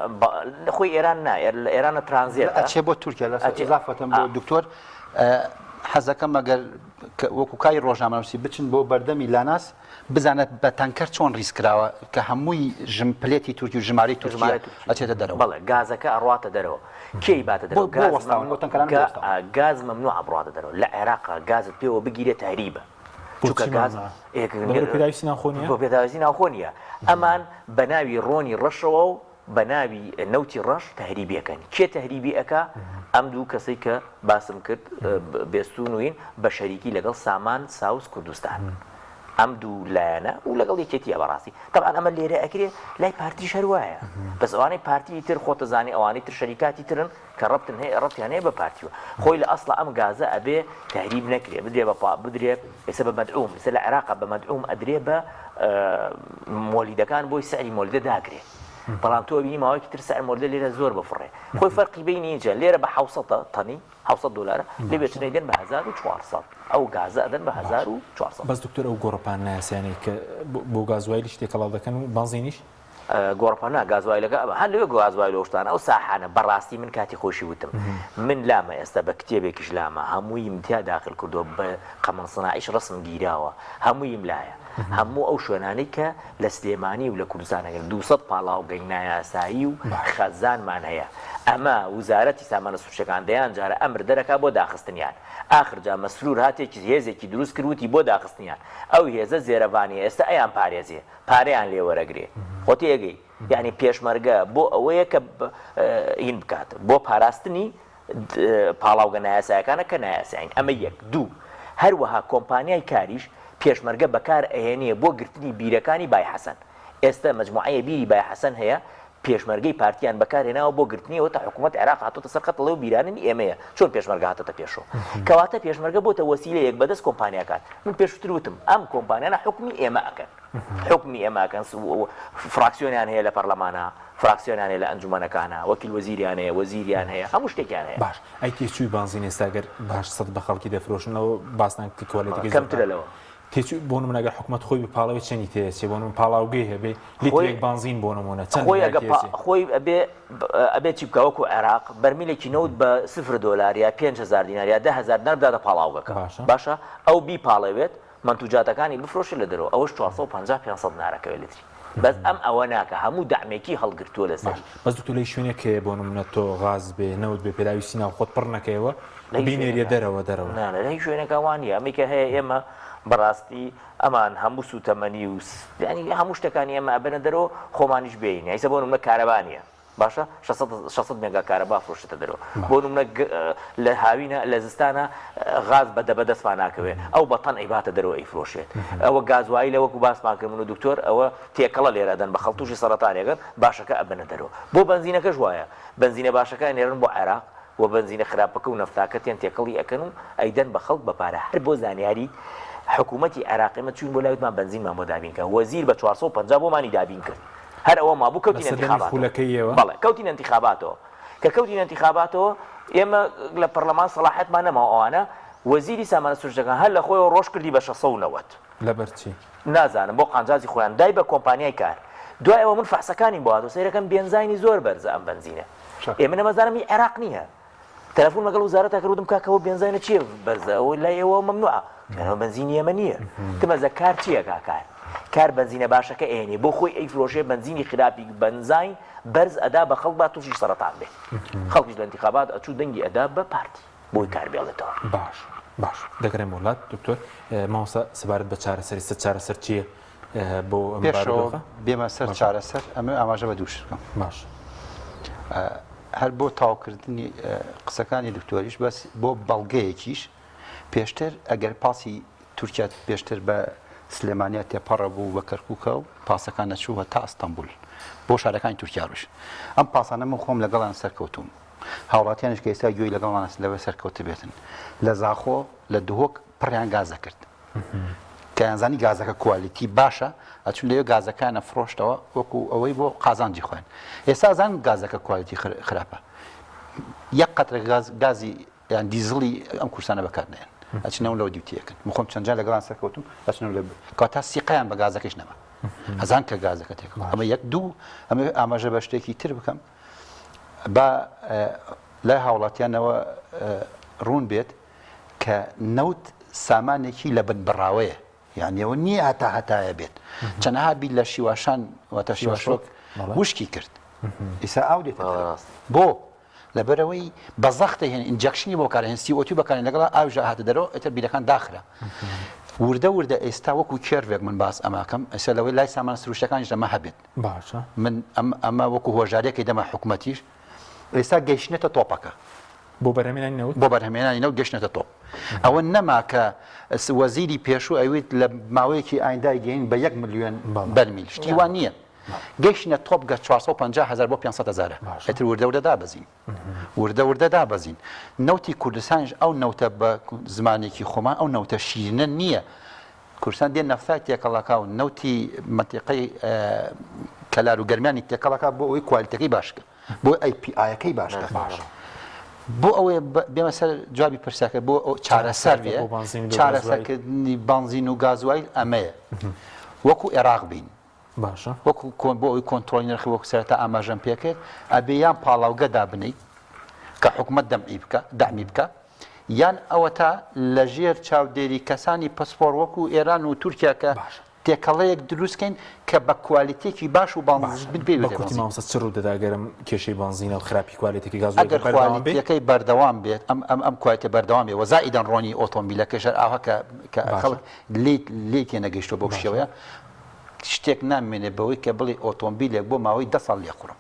خۆی ئێران نایە لە ئێرانە ترانزیت ئەچێ بۆ تورکیا لە ئەزافەتەم بۆ دکتۆر حەزەکەم ئەگەر وەکو کای ڕۆژنامەنووسی بچن بۆ بەردەمی لاناس بزانێت بە تانکەر چۆن ڕیسکراوە کە هەمووی پلێتی تورکی و ژمارەی تورکیا ئەچێتە دەرەوە بەڵێ گازەکە ئەڕاتە دەرەوە کێی باتە دەرەوە گاز مەمنوع ئەبڕاتە دەرەوە لە عێراقا گازت پێوە بگیرێت تاریبە چونکە گاز بۆ پێداویستی ناوخۆنیە ئەمان بە ناوی ڕۆنی ڕەشەوە و بە ناوی نەوتی ڕەش تەهریبیەکەن کێ تەهریبی ئەکا ئەم دوو کەسەی کە باسم کرد بێستونوین بە شەریکی لەگەڵ سامان ساوس کوردستان ئەم دوو لایەنە و لەگەڵ یەکێتیە بەڕاستی طبعا ئەمە لێرە ئەکرێ لای پارتی شەروایە بەس ئەوانەی پارتی تر خۆتەزانی ئەوانەی تر شەریکاتی ترن کە ڕەبتن هەیە ڕەبتیان هەیە بە پارتیوە خۆی لە ئەسڵ ئەم گازە ئەبێ تەهریب نەکرێ بدرێ بدرێ ئێستا بە مەدعوم ئێستا لە عێراقا بە مەدعوم ئەدرێ بە مۆلیدەکان بۆی سەعری مۆلیدە داگرێ بەڵام تۆ بینی ماوەیەکی تر سەعر مۆلیدە لێرە زۆر بفڕێ خۆی فەرقی بینی اینجا لێرە بە 700 تەنی 700 دلار لێ بێتنەی دەن بە 1400 ئەو گازە ئەدەن بە 1400 بەس دکتۆر ئەو گۆڕپان ناسیانەی کە بۆ گازوایلی شتێک کەڵاو دەکەن و بەنزینیش گۆڕپانە گازوایلەکە هەر لەوێ گازوای لە شتانە ئەو ساحانە بەڕاستی من کاتی خۆشی وتم من لامە ئێستا بە کتێبێکیش لامە هەمووی امتیا داخل کردووە بە قەمەن سناعیش ڕسم گیراوە هەمووی ملایە هەموو ئەو شوێنانەی کە لە سلێمانی و لە کوردستانەگەر 200 پاڵاو گەینای یاسایی و خەزانمان هەیە ئەمە وزارەتی سامانە سروشتەکان دەیان جارە ئەمر دەرەکا بۆ داخستنیان ئاخر جا مەسرور هاتێکی هێزێکی دروست کردوتی بۆ داخستنیان ئەو هێزە زێرەبانی ئێستا ئەیان پارێزیێ پارەیان لێ وەرەگرێ خۆتی ئەگەی یعنی پێشمەرگە بۆ ئەوەیە کە هین بکات بۆ پاراستنی پاڵاوگە نایاسایەکانە کە نایاساین ئەمە یەک دوو هەروەها کۆمپانیای کاریش پێشمەرگە بەکار ئەهێنێ بۆ گرتنی بیرەکانی بای حەسەن ئێستا مجموعەیە بیری بای حەسەن هەیە پێشمەرگەی پارتیان بەکارهێناوە بۆ گرتنیەوە تا حکوومەت عێراق هاتۆتە سەر خەت لەو بیراننی ئێمەیە چۆن پێشمەرگە هاتۆتە پێشەوە کەواتە پێشمەرگە بۆتە وەسیلەیەک بەدەست کۆمپانیاکان من پێشتر وتم ئەم کۆمپانیانە حکمی ئێمە ئەکەن حکمی ئێمە ئەکەن فراکسیۆنیان هەیە لە پەرلەمانە فراکسیۆنیان هەیە لە ئەنجومەنەکانە وەکیل وەزیریان هەیە وەزیریان هەیە هەموو شتێکیان هەیە باش ئەی تێچووی بانزین ئێستاگەر باش سەد بە خەڵکی دەفرۆشنەوە باسنانکی کۆڵێتی کەمترە لەوە تێچوو بۆ نمونەگەر حکومەت خۆی بپاڵەوەی چەندی تێچێ بۆ پاڵاوگەی هەبێ لیترێک بانزین بۆ نمونە چەند خۆی ئەبێ چی بکە وەکو عێراق بەرمیلێکی نەوت بە 0 دلار یا 5,000 دینار یا 10,000 دینار بداتە پاڵاوگەکە باشە ئەو بی پاڵەوێت منتوجاتەکانی بفرۆشێت لە دەرەوە ئەوەش 450-500 دینارەکەوێت لتری بەس ئەم ئەوە ناکە هەموو دامێکی هەڵگرتووە لەسەر بەس دکتۆر لەی شوێنێک کە بۆ نمونە تۆ غاز بێ نەوت بێ پێداویستی ناو خۆت پڕ نەکەیەوە بینێریە دەرەوە لەی شوێنەکەوانە ئەمەکە هەیە ئێمە بەڕاستی ئەمان هەموو سوتەمەنی و ینی هەموو شتەکانی ئەمە ئەبەنە دەرەوە خۆمانیش بێین ئەیسە بۆ نمونە کارەبانیە باشە 600 مێگا کارەبا فرۆشتە دەرەوە بۆ نمونە لە هاوینە لە زستانە غاز بەدەستمان ناکەوێت ئەو بەتەن ئەیباتە دەرەوە ئەیفرۆشێت ئەوە گازوایی لە وەکو باسمان کردن و دکتۆر ئەوە تێکەڵە لێرەدەن بە خەڵتوشی سەرەتانێگەن باشەکە ئەبەنە دەرەوە بۆ بنزینەکەش وایە بنزینە باشەکە نێرن بۆ عێراق و بنزینە خراپەکە و نەفتاکەتیان تێکەڵی ئەەکەن و ئەیدەن بە خەڵک بەپارە هەر بۆ زانیاری حکوومەتی عێراقیمە چوین بۆ لایوتمان بنزینمان بۆ دابین کە وەزیر بە 450 بۆمانی دابین کرد هەر ئەوە مابوو کەوتین انتخاباتەوە بەڵێ کەوتین انتخاباتەوە کە کەوتین انتخاباتەوە ئێمە لە پەرلەمان سەلاحەتمان نەماوە ئەوانە وەزیری سامانە سروشتەکان هەر لە خۆیەوە ڕۆژ کردی بە 690 لەبەرچی نازانم بۆ قانجازی خۆیان دای بە کۆمپانیای کار دوای ئەوە من فەحسەکانی بۆ هاتۆ سەیرەکەم بێنزاینی زۆر بەرزە ئەم بنزینە ئێمە نەمەزانم عێراق نییە تەلەفۆن لەگەڵ وزارەتە کردم کاکەەوە بێنزاینە چییە بەرزە ئەوە لای ئێوە مەمنوعە بنزینی ئێمە نییە تمەزە کار چییە کار بنزینە باشەکە ئێنێ بۆ خۆی ئەیفرۆشێ بنزینی خراپی بنزاین بەرز ئەدا بە خەڵک با تووشی سەرەتان بێ خەڵکیش لە انتخابات ئەچوو دەنگی ئەدا بە پارتی بۆی کار بێڵێتەوە باش دەگەڕێم وڵات دکتۆر ماوەسا سەبارەت بە چارەسەری چارەسەر چییە بۆ پێشەوە بێمە سەر چارەسەر ئەمە ئاماژە بە دووشکەم باش هەر بۆ تاوکردنی قسەکانی دکتۆریش بەس بۆ بەڵگەیەکیش پێشتر ئەگەر پاسی تورکیا پێشتر بە سلێمانیا تێپەڕە بوو بە کەرکووکە و پاسەکان نەچووە تا ئەستەمبول بۆ شارەکانی تورکیا ڕۆژ ئەم پاسانە من خۆم لەگەڵان سەرکەوتوم هاوڵاتیانش کە ئێستا گوێی لەگەڵمان لەوە سەرکەوتە بێتن لە زاخۆ لە دهۆک پڕیان گازە کرد کە یانزانی گازەکە کوالیتی باشە ئەچون لەوێ گازەکانە فرۆشتەوە وەکو ئەوەی بۆ قازانجی خوێن ئێستا زان گازەکە کوالیتی خراپە یەک قەترە گازی یان دیزڵی ئەم کورسانە بەکارنێن ئەچنەوە لەوە دیوتیەکەن مخۆم چەندجار لەگەڵان سەرکەوتم ئەچنەوە لە کاتا سیقیان بە گازەکەش نەما هەزان کە گازەکە تێکەوە ئەمە یەک دوو ئەمە ئاماژە بە شتێکی تر بکەم با لای هاوڵاتیانەوە ڕوون بێت کە نەوت سامانێکی لە بنبڕاوەیە یعنی ئەوە نییە هەتایە بێت چەنەها بی لە شیواشان واتە شیواشۆک وشکی کرد ئیسا ئاو دێت بۆ لەبەرەوەی بە زەختە هێن ئینجەکشنی بۆ کارە هێن CO2 بەکارێن لەگەڵ ئاوژە هاتە دەرەوە ئێتر بیرەکان داخرا وردە ئێستا وەکو کێرڤێک من باس ئەماکەم ئەسە لەوەی لای سامان سروشتەکانیش دەمە هەبێت باشە من ئەمە وەکو هۆژارێکی دەمە حکوومەتیش ئێستا گەیشتنێتە تۆپەکە بۆ بەرهەمێنانی نەوت بۆ بەرهەمێنانی نەوت گەشتنێتە تۆپ ئەوە نەما کە وەزیری پێشوو ئەوێت لە ماوەیەکی ئایندای گەین بە 1 ملیۆن بەرمیل شتیوان نییە گەشتنە تۆپ گە 450,000 بۆ 500,000 ئەتر وردە دابەزین وردە دابەزین نەوتی کوردستانیش ئەو نەوتە بە زمانێکی خۆمان ئەو نەوتە شیرنە نییە کوردستان دێن نەفتا تێکەڵاکا و نەوتی منتیقەی کەلار و گەرمیانی تێکەڵاکا بۆ ئەوەی کوالیتەکەی باشکە بۆ API-یەکەی باشکە بۆ ئەوەیە بێمە سەر جوابی پرسیاکە بۆ چارەسەر بێ چارەسەرکردنی بانزین و گازوایل ئەمەیە وەکو عێراق بین باشە وەکو بۆ ئەوی کۆنتترۆلی نرخی وەکو سەرەتا ئاماژەم پێکرد ئەبێ یان پاڵاوگەدا بنیت کە حکوومەت دەعمی بکە یان ئەوە تا لە ژێر چاودێری کەسانی پسپۆر وەکو ئێران و تورکیا کە تێکەڵەیەک دروستکەین کە بە کوالیتێکی باش و بانزی مامۆستا چ ڕوودەداگەرم کێشەی بانزینە و خراپی کوالیتێکی گاز ئەگەر کوالیتەکەی بەردەوام بێت ئەم کوالیتە بەردەوام بێت وەزائیدەن ڕۆنی ئۆتۆمبیلەکەش ئاوا کە خەڵک لێ تێنەگەیشتۆ بۆ شێوەیە شتێک نامێنێ بەوەی کە بڵێ ئۆتۆمبیلێک بۆ ماوەی 10 ساڵ لێ خوڕم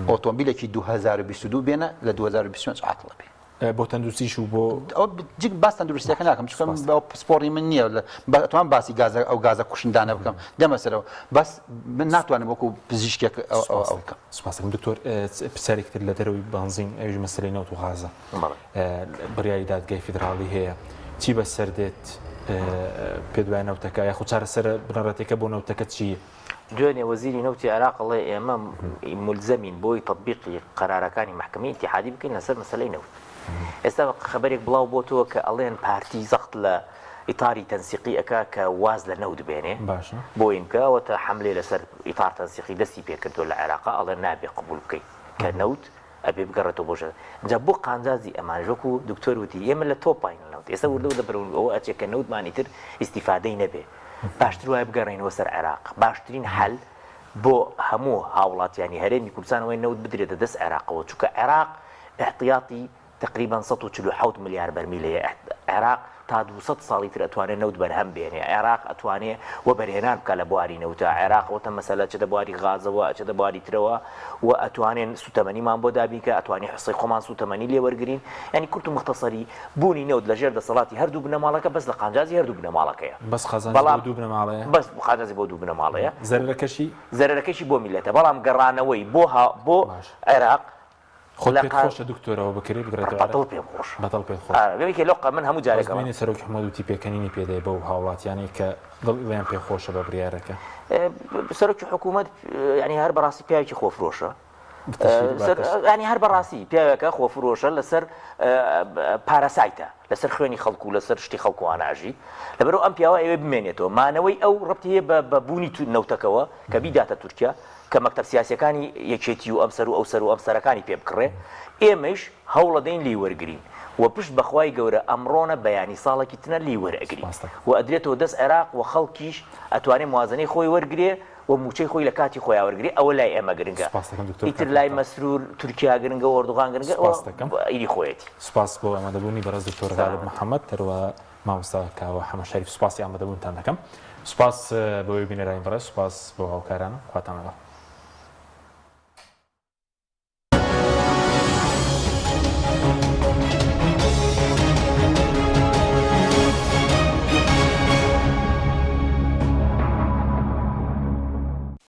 ئۆتۆمبیلێکی 2022 بێنە لە 2025 عاتڵە بێ بۆ تەندروستیش و بۆ جگ باس تەندروستیەکە ناکەم چکەم پسپۆڕی من نییە ئەتوان باسی ئەو گازە کوشندانە بکەم دەمەسەرەوە بەس من ناتوانم وەکو پزیشکێک ئەو بکەم سپاسەکەم دکتۆر پرسیارێکتر لە دەرەوەی بانزین ئەویش مەسەلەی نەوت و غازە بڕیاری دادگای فیدراڵی هەیە چی بەسەر دێت پێ دوای نەوتەکە یاخود چارەسەر بنەڕەتێکە بۆ نەوتەکە چییە؟ دوێنێ وەزیری نەوتی عێراقڵێ ئێمە ملزەمین بۆی تەطبیقی قەرارەکانی محکمەی ئیتیحادی بکەین لەسەر مەسەلەی نەوت ئێستا خەبەرێک بڵاو بۆتەوە کە ئەڵێن پارتی زەخت لە ئیتاری تەنسیقی ئەکا کە واز لە نەوت بێنێ بۆین کەوەتە حملێ لەسەر ئیتار تەنسیقی دەستی پێکردو لە عێراقا ئەڵێن نابێ قبول بکەیت کە نەوت ئەبێ بگەڕێتەوە بۆ ژە جا بۆ قانجازی ئەمانژۆک و دکتۆر وتی ئێمە لە تۆپین نەوت ئێستا وردە دەبرون ئەوە ئەچێت کە نەوتمانی تر ئیسیفادەی نەبێ باشتر وایە بگەڕێنەوە سەر عێراق باشترین حەل بۆ هەموو هاوڵاتیانی هەرێمی کوردستانەوەی نەوت بدرێتە دەست عێراقەوە چونکە عێراق احتیاطی تقریبا 147 ملیار بەرمیلەیە عێراق تا 200 ساڵی تر ئەتوانێت نەوت بەرهەم بێنێ عێراق ئەتوانێت وە بەرهێنان بکە لە بواری نەوتە عێراق وتە مەسەلە چ دەبواری غازەوە ئەچ دەبواری ترەوە و ئەتوانێن سوتەمەنیمان بۆ دابیکە ئەتوانێت حسەی خۆمان سوتەمەنی لێ وەرگین ینی کورت و مختصری بوونی نەوت لە ژێر دەسەڵاتی هەردوو بنەماڵەکە بەس لە قانجازی هەردوو بنەماڵەکەیە بەس خەزانە دوو بنەماڵەیە بەس قانجازی بۆ دوو بنەماڵەیە زەرەرەکەشی بۆ میلەتە بەڵام گەڕانەوەی بۆ عێراق خۆشە دکتۆرەوە بکرێت بەتڵ پێم خۆش بەتڵ پێ خۆش بێکێ لۆق من هەموو جارێکمانی سەرۆکی حکومەتی پێکەنینی پێدای بەو هاوڵاتیانی کە دڵیان پێخۆشە بە بڕیارەکە سەرۆکی حکوومەت ینی هەر بەڕاستی پیاوێکی خۆفرۆشە ینی هەر بەڕاستی پیاوێکە خۆفرۆشە لەسەر پارەسایتە لەسەر خوێنی خەڵکو و لەسەر شتی خەڵکوواناژی لەبەرەوە ئەم پیاوە ئێوە بمێنێتەوە مانەوەی ئەو ڕەبتی هەیە بە بوونی نەوتەکەەوە کە بیداتە تورکیا کە مەکتەب سیاسیەکانی یەکێتی و ئەمسەر و ئەوسەر و ئەمسەرەکانی پێ بکڕێ ئێمەش هەوڵەدەین لی وەرگین و پشت بەخوای گەورە ئەمڕۆنە بەیانی ساڵێکی تنە لی وەرئەگری و ئەدرێتەوە دەست عێراق و خەڵکیش ئەتوانێت موازنەی خۆی وەرگێ و موچەی خۆی لە کاتی خۆیان وەرگری ئەوە لای ئێمە گرنگە ئیتر لای مەسرور تورکیا گرنگە وەردوغان گرنگە ئیدی خۆیەتی سپاس بۆ ئەمەدەبوونی بەڕێز دکتۆر غالب محەممەد تەروە مامۆستا کاوە حەمە شەریف سپاسی ئامادەبوونتان دەکەم سپاس بۆی بینەرانی بەڕێز سپاس بۆ هاوکاران خواتانەوە